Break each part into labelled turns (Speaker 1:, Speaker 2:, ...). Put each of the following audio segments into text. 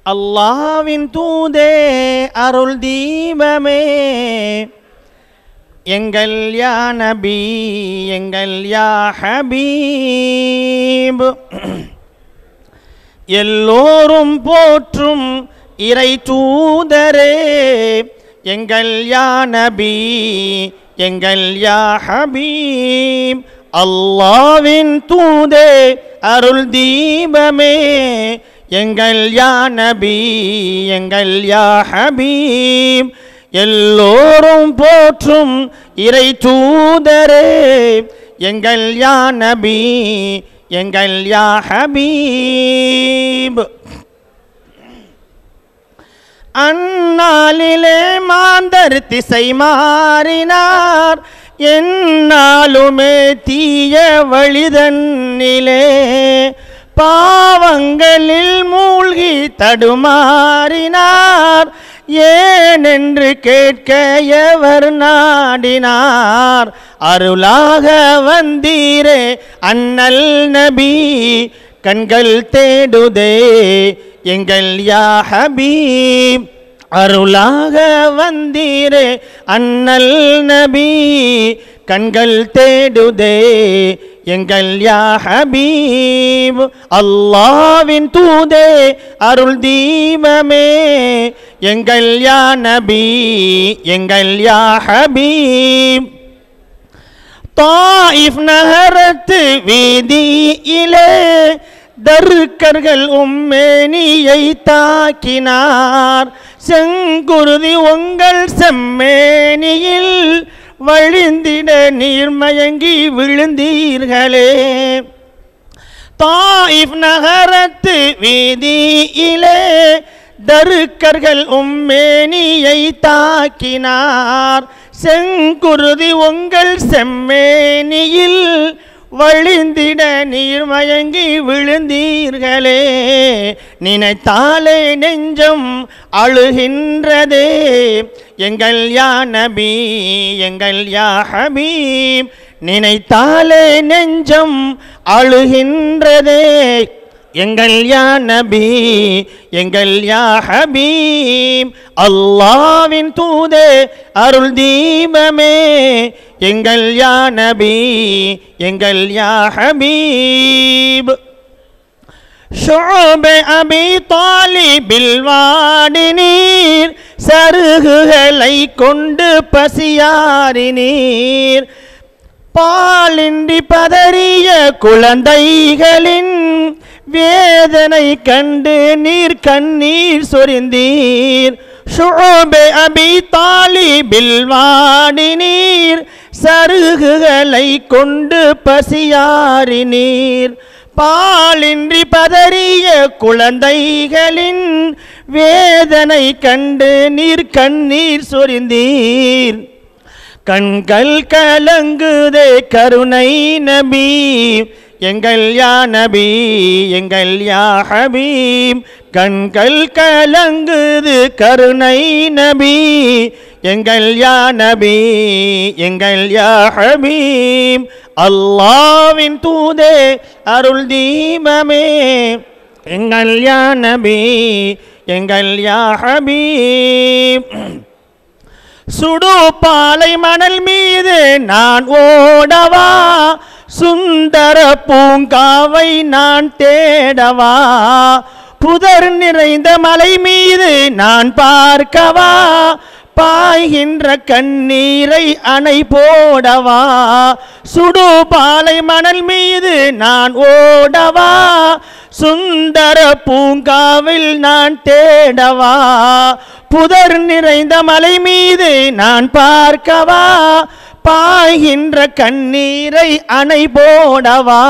Speaker 1: அல்லாஹ்வின் தூதே அருள் தீபமே எங்கள் யா நபி எங்கள் யா ஹபீப் எல்லோரும் போற்றும் இறை தூதரே எங்கள் யா நபி எங்கள் யா ஹபீப் அல்லாஹ்வின் தூதே அருள் தீபமே எங்கள் யா நபி எங்கள் யா ஹபீப் எல்லோரும் போற்றும் இறை தூதரே எங்கள் யா நபி எங்கள் யா ஹபீப் அந்நாளிலே மாந்தர் திசை மாறினார் எந்நாளுமே தீய வழிதன்னிலே பாவங்களில் மூழ்கி தடுமாறினார் ஏனென்று கேட்க எவர் நாடினார் அருளாக வந்தீரே அண்ணல் நபி கண்கள் தேடுதே எங்கள் யா ஹபீப் அருளாக வந்தீரே அண்ணல் நபி கண்கள் தேடுதே எங்கள் யா ஹபீப் அல்லாஹ்வின் தூதே அருள் தீபமே எங்கள் யா நபி எங்கள் யா ஹபீப் தாயிஃப் நகரத்து வீதியிலே தர்க்கர்கள் உம்மேனியை தாக்கினார் செங்குருதி உங்கள் செம்மேனியில் வழிந்திட நீர்மயங்கி விழுந்தீர்களே தாயிஃப் நகரத்து வீதியிலே தர்க்கர்கள் உம்மேனியை தாக்கினார் செங்குருதி உங்கள் செம்மேனியில் வழிந்திட நீர்மயங்கி விழுந்தீர்களே நினைத்தாலே நெஞ்சம் அழுகின்றதே எங்கள் யா நபி எங்கள் யா ஹபீப் நினைத்தாலே நெஞ்சம் அழுகின்றதே எங்கள் யா நபி எங்கள் யா ஹபீப் அல்லாஹ்வின் தூதே அருள் தீபமே எங்கள் யா நபி எங்கள் யா ஹபீப் ஷுஅபே அபி தாலிபில் வாடி நீர் சருகுகளை கொண்டு பசியாறினீர் பாலின்றி பதறிய குழந்தைகளின் வேதனை கண்டு நீர் கண்ணீர் சொரிந்தீர் ஷுஅபே அபி தாலிபில் வாடி நீர் சருகுகளை கொண்டு பசியாறினீர் பாலின்றி பதறிய குழந்தைகளின் வேதனை கண்டு நீர் கண்ணீர் சொரிந்தீர் கண்கள் கலங்குதே கருணை நபி எங்கள் யா நபி எங்கள் யா ஹபீப் கண்கள் கலங்குது கருணை நபி எங்கள் யா நபி எங்கள் யா ஹபீப் அல்லாஹ்வின் தூதே அருள் தீபமே எங்கள் யா நபி எங்கள் யா ஹபீப் சுடு பாலை மணல் மீது நான் ஓடவா சுந்தர பூங்காவை நான் தேடவா புதர் நிறைந்த மலை மீது நான் பார்க்கவா பாய்கின்ற கண்ணீரை அணை போடவா சுடு பாலை மணல் மீது நான் ஓடவா சுந்தர பூங்காவில் நான் தேடவா புதர் நிறைந்த மலை மீது நான் பார்க்கவா பாய்கின்ற கண்ணீரை அணை போடவா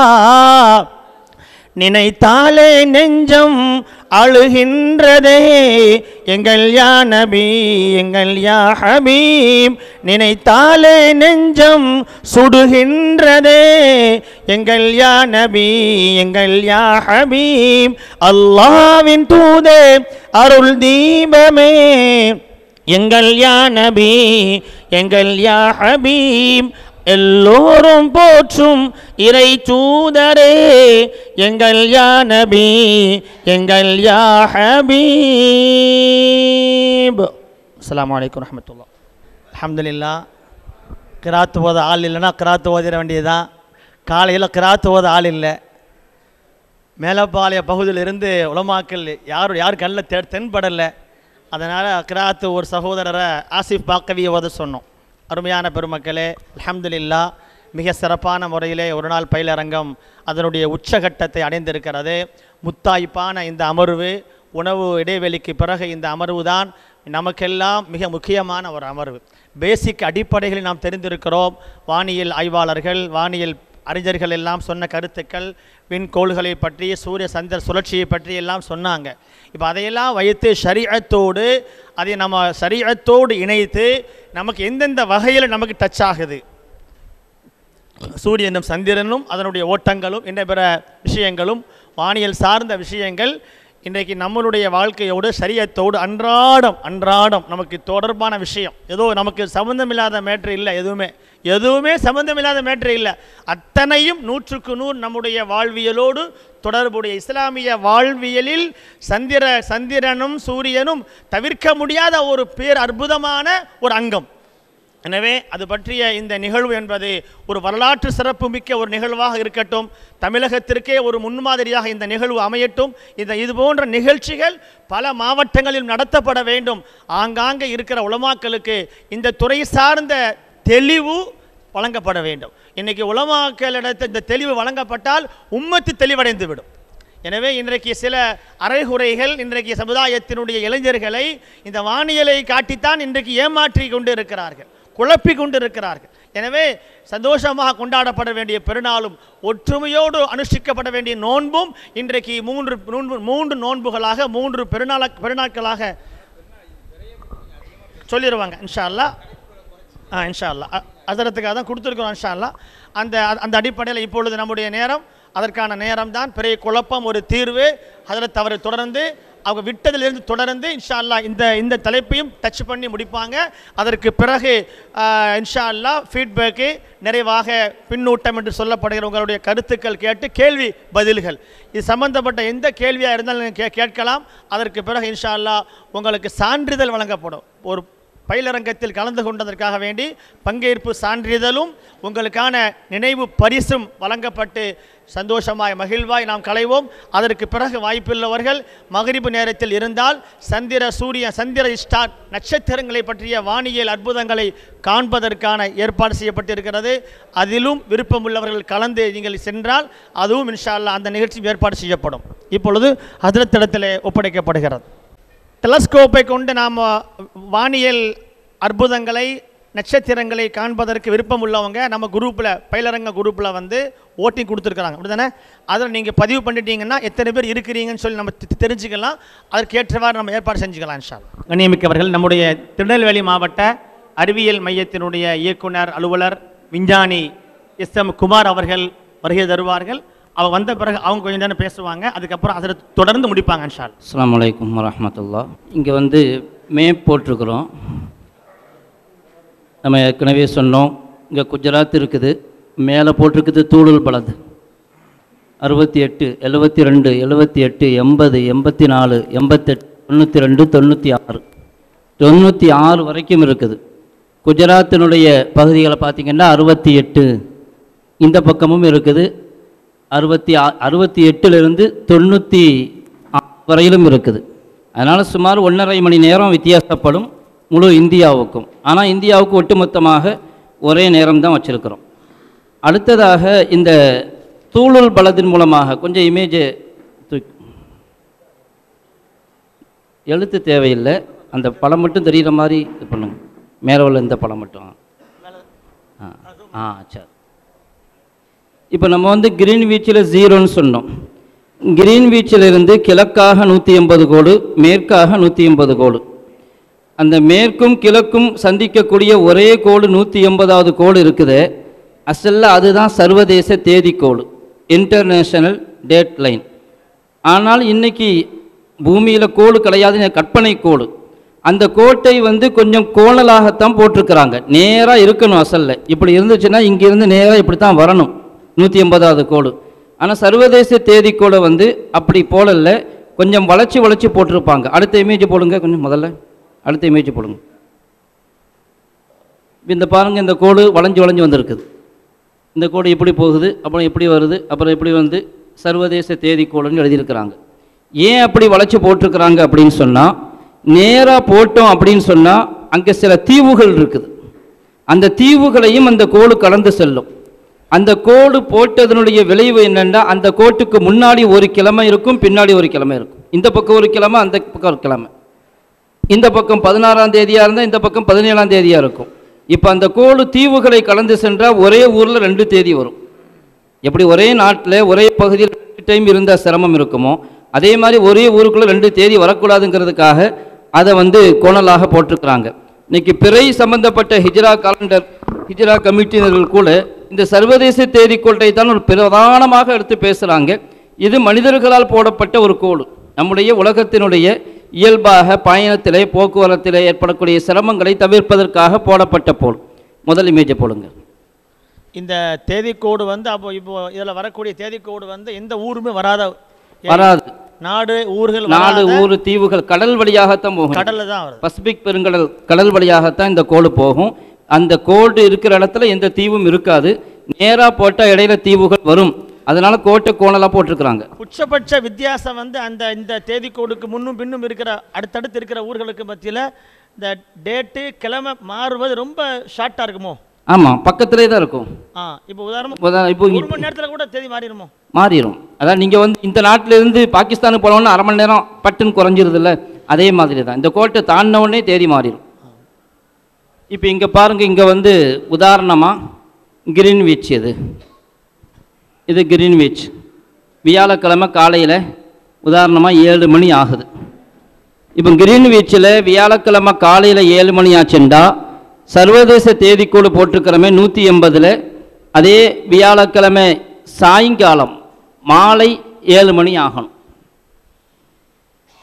Speaker 1: நினைத்தாலே நெஞ்சம் அழுகின்றதே எங்கள் யா நபி எங்கள் யா ஹபீப் நினைத்தாலே நெஞ்சம் சுடுகின்றதே எங்கள் யா நபி எங்கள் யா ஹபீப் அல்லாஹ்வின் தூதே அருள் தீபமே எங்கள் யா நபி எங்கள் யா ஹபீப் எல்லோரும் போற்றும் இறை தூதரே எங்கள் யா நபி எங்கள் யா ஹபீப். அஸ்ஸலாமு அலைக்கும் வரஹ்மத்துல்லாஹ். அல்ஹம்துலில்லாஹ். கிராத்து ஓத ஆள் இல்லைன்னா கிராத்து ஓதிட வேண்டியதுதான். காலையில் கிராத்து ஓத ஆள் இல்லை. மேலப்பாளைய பகுதியில் இருந்து உலமாக்கள் யார் கண்ணில் தென்படலை. அதனால் கிராத்து ஒரு சகோதரரை ஆசிஃப் பாக்கவியை ஓத சொன்னோம். அருமையான பெருமக்களே, அல்ஹம்துலில்லாஹ், மிக சிறப்பான முறையிலே ஒரு நாள் பயிலரங்கம் அதனுடைய உச்சகட்டத்தை அடைந்திருக்கிறது. முத்தாய்ப்பான இந்த அமர்வு, உணவு இடைவெளிக்கு பிறகு இந்த அமர்வு தான் நமக்கெல்லாம் மிக முக்கியமான ஒரு அமர்வு. பேசிக் அடிப்படைகளை நாம் தெரிந்திருக்கிறோம். வானியல் ஆய்வாளர்கள், வானியல் அறிஞர்கள் எல்லாம் சொன்ன கருத்துக்கள், விண்கோள்களை பற்றி, சூரிய சந்திர சுழற்சியை பற்றி எல்லாம் சொன்னாங்க. இப்போ அதையெல்லாம் வைத்து ஷரீஅத்தோடு அதை நம்ம ஷரீஅத்தோடு இணைத்து நமக்கு எந்தெந்த வகையில் நமக்கு டச் ஆகுது, சூரியனும் சந்திரனும் அதனுடைய ஓட்டங்களும் இன்ன பிற விஷயங்களும் வானியல் சார்ந்த விஷயங்கள் இன்றைக்கு நம்மளுடைய வாழ்க்கையோடு ஷரியத்தோடு அன்றாடம் நமக்கு தொடர்பான விஷயம். ஏதோ நமக்கு சம்பந்தமில்லாத மேட்ரு இல்லை, எதுவுமே சம்பந்தமில்லாத மேட்ரு இல்லை. அத்தனையும் 100க்கு 100 நம்முடைய வாழ்வியலோடு தொடர்புடைய இஸ்லாமிய வாழ்வியலில் சந்திரனும் சூரியனும் தவிர்க்க முடியாத ஒரு அற்புதமான ஒரு அங்கம். எனவே அது பற்றிய இந்த நிகழ்வு என்பது ஒரு வரலாற்று சிறப்பு மிக்க ஒரு நிகழ்வாக இருக்கட்டும். தமிழகத்திற்கே ஒரு முன்மாதிரியாக இந்த நிகழ்வு அமையட்டும். இது போன்ற நிகழ்ச்சிகள் பல மாவட்டங்களில் நடத்தப்பட வேண்டும். ஆங்காங்கே இருக்கிற உலமாக்களுக்கு இந்த துறை சார்ந்த தெளிவு வழங்கப்பட வேண்டும். இன்றைக்கி உலமாக்களிடத்தில் இந்த தெளிவு வழங்கப்பட்டால் உம்மத்து தெளிவடைந்து விடும். எனவே இன்றைக்கு சில அரைகுறைகள் இன்றைக்கு சமுதாயத்தினுடைய இளைஞர்களை இந்த வானியலை காட்டித்தான் இன்றைக்கு ஏமாற்றி கொண்டு இருக்கிறார்கள், குழப்பி கொண்டு இருக்கிறார்கள். எனவே சந்தோஷமாக கொண்டாடப்பட வேண்டிய பெருநாளும் ஒற்றுமையோடு அனுஷ்டிக்கப்பட வேண்டிய நோன்பும் இன்றைக்கு மூன்று நோன்புகளாக 3 பெருநாட்களாக சொல்லிடுவாங்க. இன்ஷா அல்லாஹ், இன்ஷா அல்லாஹ் ஹஸரத்துக்காக தான் கொடுத்துருக்கிறோம். இன்ஷா அல்லாஹ் அந்த அடிப்படையில் இப்பொழுது நம்முடைய நேரம் அதற்கான நேரம் தான். பெரிய குழப்பம் ஒரு தீர்வு. ஹஸரத் அவர் தொடர்ந்து அவங்க விட்டதிலிருந்து தொடர்ந்து இன்ஷா அல்லாஹ் இந்த தலைப்பையும் டச் பண்ணி முடிப்பாங்க. அதற்கு பிறகு இன்ஷா அல்லாஹ் ஃபீட்பேக்கு நிறைவாக பின்னூட்டம் என்று சொல்லப்படுகிற உங்களுடைய கருத்துக்கள் கேட்டு கேள்வி பதில்கள் இது சம்பந்தப்பட்ட எந்த கேள்வியாக இருந்தாலும் கேட்கலாம். அதற்கு பிறகு இன்ஷா அல்லாஹ் உங்களுக்கு சான்றிதழ் வழங்கப்படும். ஒரு பயிலரங்கத்தில் கலந்து கொண்டதற்காக வேண்டி பங்கேற்பு சான்றிதழும் உங்களுக்கான நினைவு பரிசும் வழங்கப்பட்டு சந்தோஷமாய் மகிழ்வாய் நாம் களைவோம். அதற்கு பிறகு வாய்ப்புள்ளவர்கள் மகரிபு நேரத்தில் இருந்தால் சந்திர ஸ்டார் நட்சத்திரங்களை பற்றிய வானியல் அற்புதங்களை காண்பதற்கான ஏற்பாடு செய்யப்பட்டிருக்கிறது. அதிலும் விருப்பமுள்ளவர்கள் கலந்து நீங்கள் சென்றால் அதுவும் இன்ஷா அல்லாஹ் அந்த நிகழ்ச்சி ஏற்பாடு செய்யப்படும். இப்பொழுது ஹஜ்ரத்திடத்திலே ஒப்படைக்கப்படுகிறது. டெலஸ்கோப்பை கொண்டு நாம் வானியல் அற்புதங்களை நட்சத்திரங்களை காண்பதற்கு விருப்பம் உள்ளவங்க நம்ம குரூப்பில் பயிலரங்க குரூப்பில் வந்து ஓட்டிங் கொடுத்துருக்குறாங்க, அப்படி தானே? அதில் நீங்கள் பதிவு பண்ணிட்டீங்கன்னா எத்தனை பேர் இருக்கிறீங்கன்னு சொல்லி நம்ம தெரிஞ்சுக்கலாம். அதற்கேற்றவாறு நம்ம ஏற்பாடு செஞ்சுக்கலாம் இன்ஷா அல்லாஹ். கண்ணியமிக்கவர்கள், நம்முடைய திருநெல்வேலி மாவட்ட அறிவியல் மையத்தினுடைய இயக்குனர் அலுவலர் விஞ்ஞானி SM குமார் அவர்கள் வருகை தருவார்கள். அவங்க வந்த பிறகு அவங்க கொஞ்சம் நேரம் பேசுவாங்க. அதுக்கப்புறம் அதில் தொடர்ந்து முடிப்பாங்க இன்ஷா அல்லாஹ்.
Speaker 2: அஸ்ஸலாமு அலைக்கும் வரஹ்மத்துல்லாஹ். இங்கே வந்து மேப் போட்டிருக்கிறோம். நம்ம ஏற்கனவே சொன்னோம், இங்கே குஜராத் இருக்குது, மேலே போட்டிருக்குது தூளுல் பலத் 68, 72, 78, 80, 84, 88, 92, 96 வரைக்கும் இருக்குது. குஜராத்தினுடைய பகுதிகளை பார்த்திங்கன்னா 68 இந்த பக்கமும் இருக்குது. 68லிருந்து 96 வரையிலும் இருக்குது. அதனால் சுமார் 1.5 மணி நேரம் வித்தியாசப்படும் முழு இந்தியாவுக்கும். ஆனால் இந்தியாவுக்கு ஒட்டுமொத்தமாக ஒரே நேரம் தான் வச்சுருக்கிறோம். அடுத்ததாக இந்த தூளுல் பலத்தின் மூலமாக கொஞ்சம் இமேஜை எழுத்து தேவையில்லை, அந்த படம் மட்டும் தெரிகிற மாதிரி இது பண்ணுங்க. மேலே உள்ள இந்த படம் மட்டும் சரி. இப்போ நம்ம வந்து கிரீன்விச்சில் 0ன்னு சொன்னோம். கிரீன்விச்சிலிருந்து கிழக்காக 180 கோடு, மேற்காக 180 கோடு. அந்த மேற்கும் கிழக்கும் சந்திக்கக்கூடிய ஒரே கோடு 180வது கோடு இருக்குது. அசலில் அதுதான் சர்வதேச தேதிக்கோடு, இன்டர்நேஷனல் டேட் லைன். ஆனால் இன்றைக்கி பூமியில் கோடு கிடையாது, கற்பனை கோடு. அந்த கோட்டை வந்து கொஞ்சம் கோணலாகத்தான் போட்டிருக்கிறாங்க. நேராக இருக்கணும் அசலில். இப்படி இருந்துச்சுன்னா இங்கேருந்து நேராக இப்படி தான் வரணும் 180வது கோடு. ஆனால் சர்வதேச தேதிக்கோடை வந்து அப்படி போடல, கொஞ்சம் வளைச்சி வளைச்சி போட்டிருப்பாங்க. அடுத்த இமேஜ் போடுங்க, கொஞ்சம் முதல்ல அடுத்த இமேஜ் போடுங்க. இந்த பாருங்கள், இந்த கோடு வளைஞ்சு வளைஞ்சு வந்திருக்குது. இந்த கோடு எப்படி போகுது, அப்புறம் எப்படி வருது, அப்புறம் எப்படி வந்து சர்வதேச தேதிக்கோடுன்னு எழுதியிருக்கிறாங்க. ஏன் அப்படி வளைச்சி போட்டிருக்கிறாங்க அப்படின்னு சொன்னால், நேராக போட்டோம் அப்படின்னு சொன்னால் அங்கே சில தீவுகள் இருக்குது. அந்த தீவுகளையும் அந்த கோடு கடந்து செல்லும். அந்த கோடு போட்டதனுடைய விளைவு என்னென்னா, அந்த கோட்டுக்கு முன்னாடி ஒரு கிழமை இருக்கும், பின்னாடி ஒரு கிழமை இருக்கும். இந்த பக்கம் ஒரு கிழமை, அந்த பக்கம் ஒரு கிழமை. இந்த பக்கம் 16ஆம் தேதியாக இருந்தால் இந்த பக்கம் 17ஆம் தேதியாக இருக்கும். இப்போ அந்த கோடு தீவுகளை கலந்து சென்றால் ஒரே ஊரில் 2 தேதி வரும். எப்படி ஒரே நாட்டில் ஒரே பகுதியில் 2 டைம் இருந்தால் சிரமம் இருக்குமோ, அதே மாதிரி ஒரே ஊருக்குள்ளே 2 தேதி வரக்கூடாதுங்கிறதுக்காக அதை வந்து கோணலாக போட்டிருக்கிறாங்க. இன்னைக்கு பிறை சம்பந்தப்பட்ட ஹிஜ்ரா காலண்டர், ஹிஜ்ரா கமிட்டியினர்கள் கூட இந்த சர்வதேச தேதிக்கோட்டை தான் ஒரு பிரதானமாக எடுத்து பேசுகிறாங்க. இது மனிதர்களால் போடப்பட்ட ஒரு கோடு. நம்முடைய உலகத்தினுடைய இயல்பாக பயணத்திலே போக்குவரத்திலே ஏற்படக்கூடிய சிரமங்களை தவிர்ப்பதற்காக போடப்பட்ட கோடு. முதல் இமேஜை போடுங்க.
Speaker 1: இந்த தேதிக்கோடு வந்து அப்போ இப்போ இதில் வரக்கூடிய தேதிக்கோடு வந்து எந்த ஊருமே வராது. நாடு ஊர்கள்,
Speaker 2: நாடு ஊர் தீவுகள் கடல் வழியாகத்தான் போகும்.
Speaker 1: கடலில் தான் வரும்.
Speaker 2: பசிபிக் பெருங்கடல் கடல் வழியாகத்தான் இந்த கோடு போகும். அந்த கோடு இருக்கிற இடத்துல எந்த தீவும் இருக்காது. நேராக போட்டால் இடையில தீவுகள் வரும். அதனால கோட்டை கோணலாக போட்டிருக்கிறாங்க.
Speaker 1: உச்சபட்ச வித்தியாசம் வந்து இந்த தேதிக்கோடுக்கு முன்னும் பின்னும் இருக்கிற அடுத்தடுத்து இருக்கிற ஊர்களுக்கு மத்தியில் இந்த டேட்டு கிழமை மாறுவது ரொம்ப ஷார்ட்டாக இருக்குமோ?
Speaker 2: ஆமாம், பக்கத்திலே தான் இருக்கும்.
Speaker 1: இப்போ உதாரணம் இப்போ 1 மணி நேரத்தில் கூட தேதி மாறிடுமோ? மாறிடும்.
Speaker 2: அதான் நீங்கள் வந்து இந்த நாட்டிலேருந்து பாகிஸ்தானுக்கு போனோன்னா 1/2 மணி நேரம் பட்டுன்னு குறைஞ்சிருது இல்லை, அதே மாதிரி தான் இந்த கோட்டை தாண்டினவுடனே தேதி மாறிடும். இப்போ இங்கே பாருங்கள், இங்கே வந்து உதாரணமாக கிரீன்விச், இது கிரீன்விச். வியாழக்கிழமை காலையில் உதாரணமாக 7 மணி ஆகுது. இப்போ கிரீன்விச்சில் வியாழக்கிழமை காலையில் 7 மணி ஆச்சுண்டா சர்வதேச தேதிக்கோடு போட்டிருக்கிறமே 180ல் அதே வியாழக்கிழமை சாயங்காலம் மாலை 7 மணி ஆகணும்.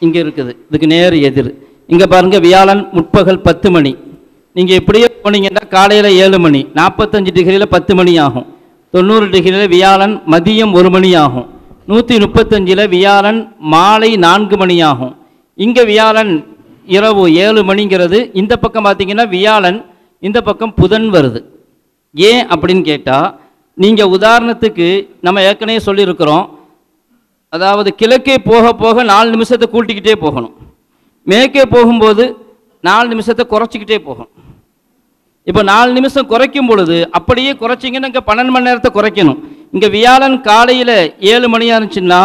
Speaker 2: இங்கே இருக்குது, இதுக்கு நேர் எதிர். இங்கே பாருங்கள், வியாழன் முற்பகல் 10 மணி. நீங்கள் இப்படியே போனீங்கன்னா காலையில் 7 மணி, 45 டிகிரியில் 10 மணி ஆகும். 90 டிகிரியில் வியாழன் மதியம் 1 மணி ஆகும். 135ல் வியாழன் மாலை 4 மணி ஆகும். இங்கே வியாழன் இரவு 7 மணிங்கிறது. இந்த பக்கம் பார்த்தீங்கன்னா வியாழன், இந்த பக்கம் புதன் வருது. ஏன் அப்படின்னு கேட்டால், நீங்கள் உதாரணத்துக்கு நம்ம ஏற்கனவே சொல்லியிருக்கிறோம், அதாவது கிழக்கே போக போக 4 நிமிஷத்தை கூட்டிக்கிட்டே போகணும், மேற்கே போகும்போது 4 நிமிஷத்தை குறைச்சிக்கிட்டே போகணும். இப்போ 4 நிமிஷம் குறைக்கும் பொழுது அப்படியே குறைச்சிங்கன்னா இங்கே 12 மணி நேரத்தை குறைக்கணும். இங்கே வியாழன் காலையில் 7 மணியாக இருந்துச்சுன்னா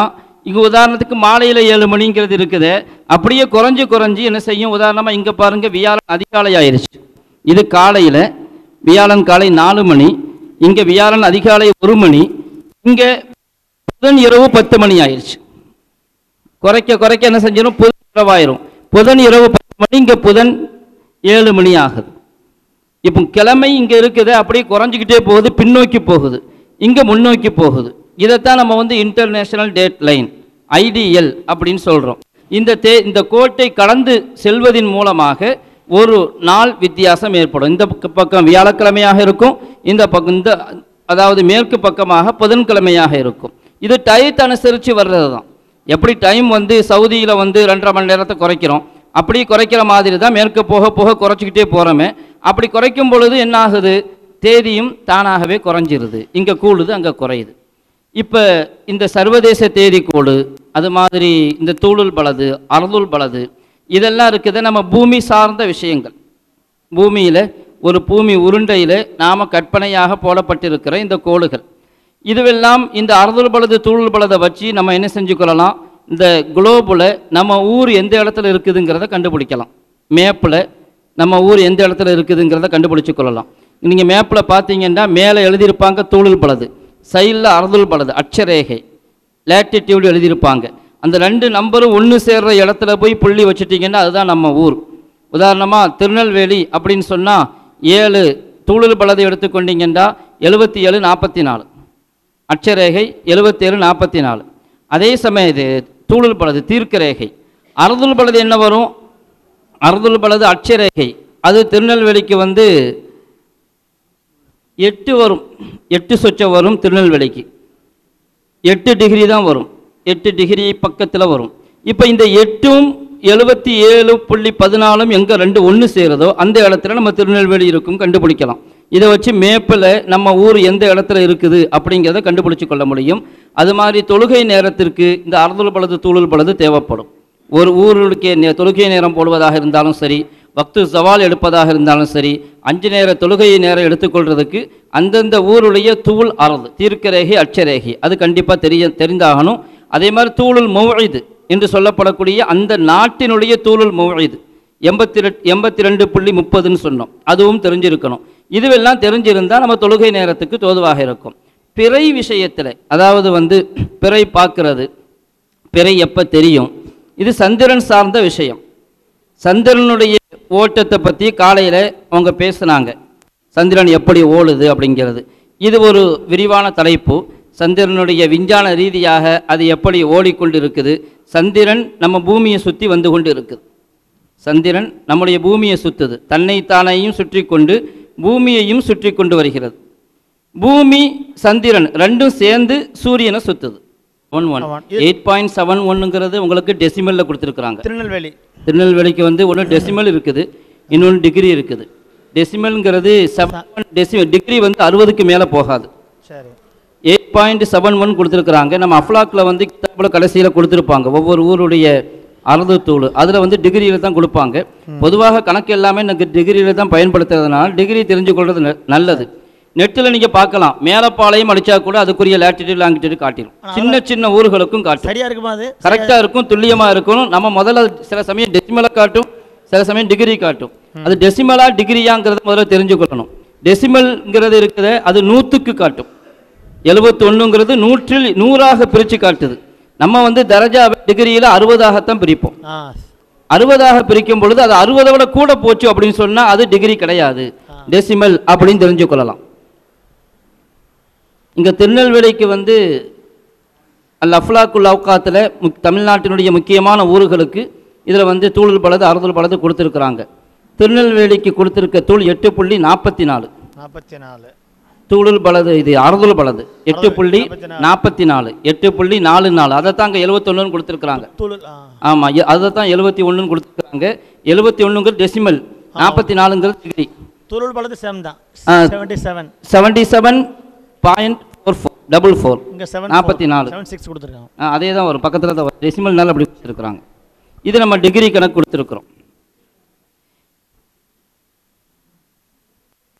Speaker 2: இங்கே உதாரணத்துக்கு மாலையில் 7 மணிங்கிறது இருக்குது. அப்படியே குறைஞ்சி என்ன செய்யும்? உதாரணமாக இங்கே பாருங்கள், வியாழன் அதிகாலை ஆயிடுச்சு. இது காலையில் வியாழன் காலை 4 மணி, இங்கே வியாழன் அதிகாலை 1 மணி, இங்கே புதன் இரவு 10 மணி ஆயிடுச்சு. குறைக்க என்ன செஞ்சிடும்? புதன் இரவாயிரும். புதன் இரவு 10 மணி, இங்கே புதன் 7 மணி ஆகுது. இப்போ கிழமை இங்கே இருக்குது, அப்படியே குறைஞ்சிக்கிட்டே போகுது, பின்னோக்கி போகுது, இங்கே முன்னோக்கி போகுது. இதைத்தான் நம்ம வந்து இன்டர்நேஷனல் டேட் லைன், ஐடிஎல் அப்படின்னு சொல்கிறோம். இந்த கோட்டை கடந்து செல்வதின் மூலமாக ஒரு நாள் வித்தியாசம் ஏற்படும். இந்த பக்கம் வியாழக்கிழமையாக இருக்கும், இந்த பக்கம் அதாவது மேற்கு பக்கமாக புதன்கிழமையாக இருக்கும். இது டயத்தை அனுசரித்து வர்றது தான். எப்படி டைம் வந்து சவுதியில் வந்து 2.5 மணி நேரத்தை குறைக்கிறோம், அப்படி குறைக்கிற மாதிரி தான் மேற்கு போக போக குறைச்சிக்கிட்டே போகிறோமே. அப்படி குறைக்கும் பொழுது என்ன ஆகுது? தேதியும் தானாகவே குறைஞ்சிருது. இங்கே கூடுது, அங்கே குறையுது. இப்போ இந்த சர்வதேச தேதிக்கோடு, அது மாதிரி இந்த தூளுல் பலது, அர்துல் பலது, இதெல்லாம் இருக்குது நம்ம பூமி சார்ந்த விஷயங்கள். பூமியில் ஒரு பூமி உருண்டையில் நாம் கற்பனையாக போடப்பட்டிருக்கிற இந்த கோடுகள், இதுவெல்லாம் இந்த அர்துல் பலது தூளுல் பலதை வச்சு நம்ம என்ன செஞ்சுக்கொள்ளலாம்? இந்த குளோபில் நம்ம ஊர் எந்த இடத்துல இருக்குதுங்கிறத கண்டுபிடிக்கலாம். மேப்பில் நம்ம ஊர் எந்த இடத்துல இருக்குதுங்கிறத கண்டுபிடிச்சு கொள்ளலாம். நீங்கள் மேப்பில் பார்த்தீங்கன்னா மேலே எழுதியிருப்பாங்க தூளுல் பலது, சைடில் அர்துல் பலது அட்சரேகை லேட்டிடியூடு எழுதியிருப்பாங்க. அந்த 2 நம்பரும் ஒன்று சேர்ற இடத்துல போய் புள்ளி வச்சுட்டிங்கன்னா அதுதான் நம்ம ஊர். உதாரணமாக திருநெல்வேலி அப்படின்னு சொன்னால் 7 தூளுல் பலதை எடுத்துக்கொண்டீங்கன்னா 77-44 அட்சரேகை 77-44. அதே சமயம் இது தூளுல் பலது தீர்க்க ரேகை. அர்துல் பலது என்ன வரும்? அர்துல் பலது அட்சரேகை, அது திருநெல்வேலிக்கு வந்து 8 வரும், 8 சொச்சம் வரும். திருநெல்வேலிக்கு 8 டிகிரி தான் வரும், 8 டிகிரி பக்கத்தில் வரும். இப்போ இந்த 8ம் 77.14 எங்கே ரெண்டு ஒன்று சேருதோ அந்த இடத்துல நம்ம திருநெல்வேலி இருக்கும் கண்டுபிடிக்கலாம். இதை வச்சு மேப்பில் நம்ம ஊர் எந்த இடத்துல இருக்குது அப்படிங்கிறத கண்டுபிடிச்சு கொள்ள முடியும். அது மாதிரி தொழுகை நேரத்திற்கு இந்த அர்துல் பலது தூளுல் பலது தேவைப்படும். ஒரு ஊருக்கு தொழுகை நேரம் போடுவதாக இருந்தாலும் சரி, வக்து சவால் எடுப்பதாக இருந்தாலும் சரி, 5 நேர தொழுகை நேரம் எடுத்துக்கொள்றதுக்கு அந்தந்த ஊருடைய தூள் அறது தீர்க்கரேகை அட்சரேகை அது கண்டிப்பாக தெரிந்தாகணும். அதே மாதிரி தூளுல் மௌஇது என்று சொல்லப்படக்கூடிய அந்த நாட்டினுடைய தூளுல் மௌஇது 82.30ன்னு சொன்னோம், அதுவும் தெரிஞ்சிருக்கணும். இதுவெல்லாம் தெரிஞ்சிருந்தால் நம்ம தொழுகை நேரத்துக்கு தோதுவாக இருக்கும். பிறை விஷயத்தில், அதாவது வந்து பிறை பார்க்கறது, பிறை எப்போ தெரியும், இது சந்திரன் சார்ந்த விஷயம். சந்திரனுடைய ஓட்டத்தை பற்றி காலையில் அவங்க பேசுனாங்க, சந்திரன் எப்படி ஓடுது அப்படிங்கிறது. இது ஒரு விரிவான தலைப்பு. சந்திரனுடைய விஞ்ஞான ரீதியாக அது எப்படி ஓடிக்கொண்டு இருக்குது. சந்திரன் நம்ம பூமியை சுற்றி வந்து கொண்டு இருக்குது. சந்திரன் நம்முடைய பூமியை சுற்றுது, தன்னைத்தானையும் சுற்றி கொண்டு பூமியையும் சுற்றி கொண்டு வருகிறது. பூமி சந்திரன் ரெண்டும் சேர்ந்து சூரியனை சுற்றுது. 8.71ங்கிறது உங்களுக்கு டெசிமலில் கொடுத்துருக்குறாங்க. திருநெல்வேலிக்கு வந்து ஒன்று டெசிமல் இருக்குது, இன்னொன்று டிகிரி இருக்குது. டெசிமல்ங்கிறது 7 டிகிரி வந்து 60க்கு மேலே போகாது. 8.71 கொடுத்துருக்குறாங்க. நம்ம அஃப்லாக்கில் வந்து கிதாபில் கடைசியில் கொடுத்துருப்பாங்க ஒவ்வொரு ஊருடைய அறுது தூள், அதில் வந்து டிகிரியில் தான் கொடுப்பாங்க. பொதுவாக கணக்கு எல்லாமே எனக்கு டிகிரியில் தான் பயன்படுத்துறதுனால டிகிரி தெரிஞ்சு கொள்வது நல்லது. நெட்டில் நீங்கள் பார்க்கலாம், மேலப்பாளையம் அடித்தா கூட அதுக்குரிய லேட்டிடியூட் லாங்கிடியூட் காட்டிடும். சின்ன சின்ன ஊர்களுக்கும் காட்டும். சரியாக இருக்குமா? அது கரெக்டாக இருக்கும், துல்லியமாக இருக்கணும். நம்ம முதல்ல சில சமயம் டெசிமலை காட்டும், சில சமயம் டிகிரி காட்டும். அது டெசிமலா டிகிரியாங்கிறத முதல்ல தெரிஞ்சுக்கொள்ளணும். டெசிமல்ங்கிறது இருக்குது, அது 100க்கு காட்டும். 71ங்கிறது 100ஆக பிரித்து காட்டுது. நம்ம வந்து தரஜா டிகிரியில் 60ஆகத்தான் பிரிப்போம். 60ஆக பிரிக்கும் பொழுது அது 60 விட கூட போச்சு அப்படின்னு சொன்னால் அது டிகிரி கிடையாது, டெசிமல் அப்படின்னு தெரிஞ்சுக்கொள்ளலாம். இங்கே திருநெல்வேலிக்கு வந்து அஃப்லாக்குல் அவுகாத்தில் தமிழ்நாட்டினுடைய முக்கியமான ஊர்களுக்கு இதில் வந்து தூளுல் பலது அறுதுல் பலது கொடுத்துருக்குறாங்க. திருநெல்வேலிக்கு கொடுத்துருக்க தூள் 8.44 தூளுல் பலது, இது அறுதுல் பலது 8.44 8.44. அதை தான் அங்கே 71ன்னு கொடுத்துருக்குறாங்க. ஆமாம், அதை தான் 71ன்னு கொடுத்துருக்குறாங்க. 71ங்கிறது டெசிமல், 44ங்கிறது டிகிரி. தூளுல் பலது சேம் தான் 77.44 44 கொடுத்துருக்காங்க. அதே தான் வரும், பக்கத்தில் தான் வரும். டெசிமல்னால அப்படி கொடுத்துருக்குறாங்க. இது நம்ம டிகிரி கணக்கு கொடுத்துருக்குறோம்.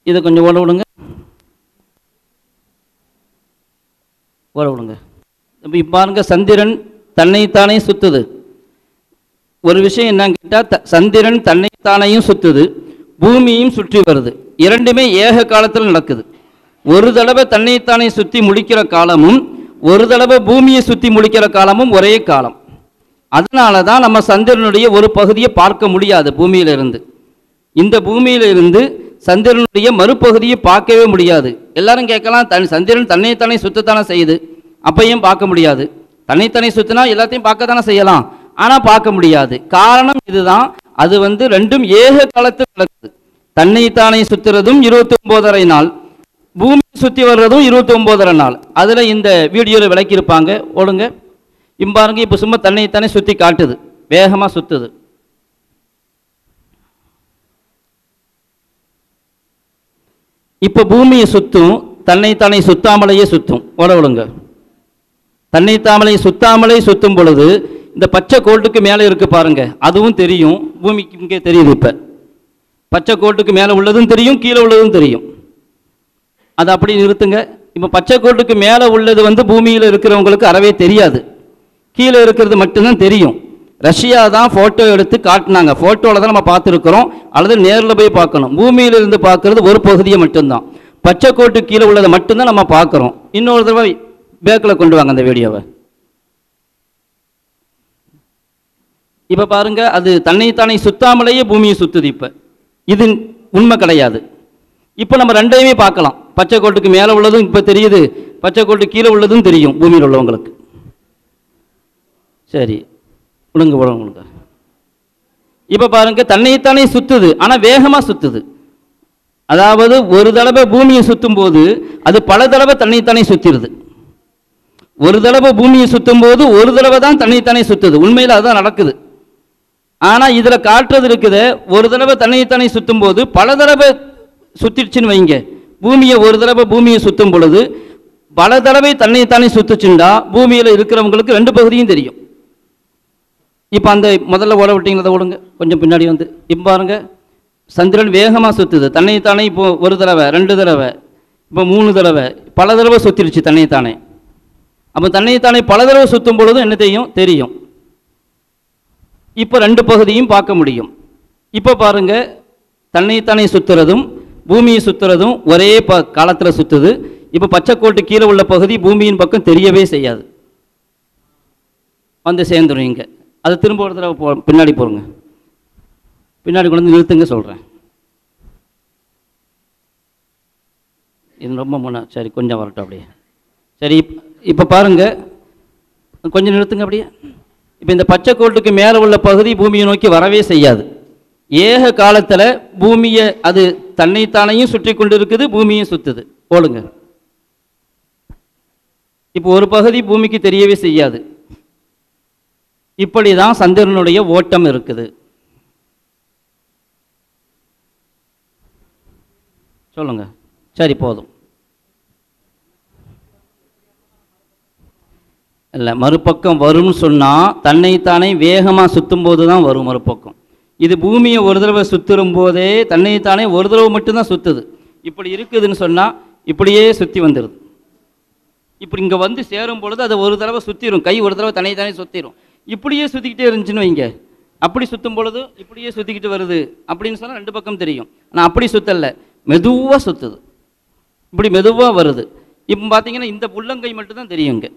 Speaker 2: இதை கொஞ்சம் ஓட விடுங்க. இப்போ பாருங்க, சந்திரன் தன்னைத்தானே சுற்றுது. ஒரு விஷயம் என்னன்னு கேட்டால், சந்திரன் தன்னைத்தானையும் சுற்றுது, பூமியும் சுற்றி வருது. இரண்டுமே ஏக காலத்தில் நடக்குது. ஒரு தடவை தன்னைத்தானே சுற்றி முடிக்கிற காலமும் ஒரு தடவை பூமியை சுற்றி முடிக்கிற காலமும் ஒரே காலம். அதனால தான் நம்ம சந்திரனுடைய ஒரு பகுதியை பார்க்க முடியாது பூமியிலிருந்து. இந்த பூமியிலிருந்து சந்திரனுடைய மறுபகுதியை பார்க்கவே முடியாது. எல்லாரும் கேட்கலாம், சந்திரன் தன்னைத்தானே சுற்றத்தானே செய்யுது, அப்பையும் பார்க்க முடியாது. தன்னைத்தானே சுற்றினா எல்லாத்தையும் பார்க்க தானே செய்யலாம், ஆனால் பார்க்க முடியாது. காரணம் இதுதான், அது வந்து ரெண்டும் ஏக காலத்தில் நடக்குது. தன்னைத்தானே சுற்றுறதும் 29.5 நாள், பூமி சுற்றி வர்றதும் 29.5 நாள். அதில் இந்த வீடியோவில் விளக்கியிருப்பாங்க, ஓடுங்க. பாருங்க, இப்போ சும்மா தன்னைத்தானே சுற்றி காட்டுது, வேகமாக சுற்றுது. இப்போ பூமியை சுற்றும், தன்னைத்தானே சுத்தாமலேயே சுற்றும். ஓட விடுங்க. தன்னைத்தாமலை சுத்தாமலே சுற்றும் பொழுது இந்த பச்சை கோட்டுக்கு மேலே இருக்கு பாருங்க, அதுவும் தெரியும், பூமிக்கு இங்கே தெரியுது. இப்போ பச்சை கோட்டுக்கு மேலே உள்ளதும் தெரியும், கீழே உள்ளதும் தெரியும். அதை அப்படி நிறுத்துங்க. இப்போ பச்சை கோட்டுக்கு மேலே உள்ளது வந்து பூமியில் இருக்கிறவங்களுக்கு அறவே தெரியாது, கீழே இருக்கிறது மட்டும்தான் தெரியும். ரஷ்யா தான் ஃபோட்டோ எடுத்து காட்டினாங்க, ஃபோட்டோவில் தான் நம்ம பார்த்துருக்குறோம், அல்லது நேரில் போய் பார்க்கணும். பூமியிலிருந்து பார்க்கறது ஒரு பகுதியை மட்டும்தான், பச்சை கோட்டு கீழே உள்ளதை மட்டும்தான் நம்ம பார்க்குறோம். இன்னொரு தடவை பேக்கில் கொண்டு வாங்க அந்த வீடியோவை. இப்போ பாருங்க, அது தன்னைத்தானே சுத்தாமலேயே பூமியை சுற்றுது. இப்போ இது உண்மை கிடையாது. இப்போ நம்ம ரெண்டையுமே பார்க்கலாம், பச்சை கோட்டுக்கு மேலே உள்ளதும் இப்போ தெரியுது, பச்சை கோட்டு கீழே உள்ளதும் தெரியும் பூமியில் உள்ளவங்களுக்கு. சரி, விடுங்க. இப்போ பாருங்க, தன்னைத்தானே சுத்துது, ஆனால் வேகமாக சுத்துது. அதாவது ஒரு தடவை பூமியை சுற்றும் போது அது பல தடவை தன்னைத்தானே சுத்திடுது. ஒரு தடவை பூமியை சுற்றும் போது ஒரு தடவை தான் தன்னைத்தானே சுத்துது. உண்மையில் அதுதான் நடக்குது. ஆனால் இதில் காட்டுறது இருக்குது, ஒரு தடவை தன்னைத்தானே சுற்றும் போது பல தடவை சுத்திடுச்சுன்னு வைங்க. பூமியை ஒரு தடவை பூமியை சுற்றும் பொழுது பல தடவை தன்னைத்தானே சுத்துச்சுண்டா பூமியில் இருக்கிறவங்களுக்கு ரெண்டு பகுதியும் தெரியும். இப்போ அந்த முதல்ல ஓட விட்டீங்களா, ஓடுங்க கொஞ்சம் பின்னாடி வந்து. இப்போ பாருங்க, சந்திரன் வேகமாக சுற்றுது தன்னைத்தானே. இப்போ ஒரு தடவை, ரெண்டு தடவை, இப்போ 3 தடவை, பல தடவை சுற்றிடுச்சு தன்னைத்தானே. அப்போ தன்னைத்தானே பல தடவை சுற்றும் பொழுதும் என்ன தெரியும். இப்போ ரெண்டு பகுதியும் பார்க்க முடியும். இப்போ பாருங்க, தன்னைத்தானே சுற்றுறதும் பூமியை சுற்றுறதும் ஒரே காலத்தில் சுற்றுது. இப்போ பச்சைக்கோட்டு கீழே உள்ள பகுதி பூமியின் பக்கம் தெரியவே செய்யாது, வந்து சேர்ந்துடும் இங்கே. அது திரும்ப ஒரு தடவை பின்னாடி போடுங்க, பின்னாடி கொண்டு வந்து நிறுத்துங்க சொல்கிறேன். இது ரொம்ப சரி, கொஞ்சம் வரட்டும் அப்படியே. சரி, இப்போ பாருங்க, கொஞ்சம் நிறுத்துங்க அப்படியே. இப்போ இந்த பச்சை கோட்டுக்கு மேலே உள்ள பகுதி பூமியை நோக்கி வரவே செய்யாது. ஏக காலத்தில் பூமியை அது தன்னைத்தானையும் சுற்றி கொண்டு இருக்குது, பூமியும் சுற்றுது. போடுங்க. இப்போ ஒரு பகுதி பூமிக்கு தெரியவே செய்யாது. இப்படி தான் சந்திரனுடைய ஓட்டம் இருக்குது. சொல்லுங்க. சரி, போதும். இல்லை, மறுபக்கம் வரும்னு சொன்னால் தன்னைத்தானே வேகமாக சுற்றும் போது தான் வரும் மறுபக்கம். இது பூமியை ஒரு தடவை சுற்றும் போதே தன்னைத்தானே ஒரு தடவை மட்டும்தான் சுற்றுது. இப்படி இருக்குதுன்னு சொன்னால் இப்படியே சுற்றி வந்துடுது. இப்படி இங்கே வந்து சேரும் பொழுது அதை ஒரு தடவை சுற்றிடும், கை ஒரு தடவை தன்னைத்தானே சுற்றிடும். இப்படியே சுற்றிக்கிட்டே இருந்துச்சுன்னு வைங்க, அப்படி சுற்றும் பொழுது இப்படியே சுற்றிக்கிட்டு வருது அப்படின்னு சொன்னால் ரெண்டு பக்கம் தெரியும். ஆனால் அப்படி சுற்றலை, மெதுவாக சுற்றுது, இப்படி மெதுவாக வருது. இப்போ பார்த்தீங்கன்னா இந்த உள்ளங்கை மட்டும்தான் தெரியுங்க,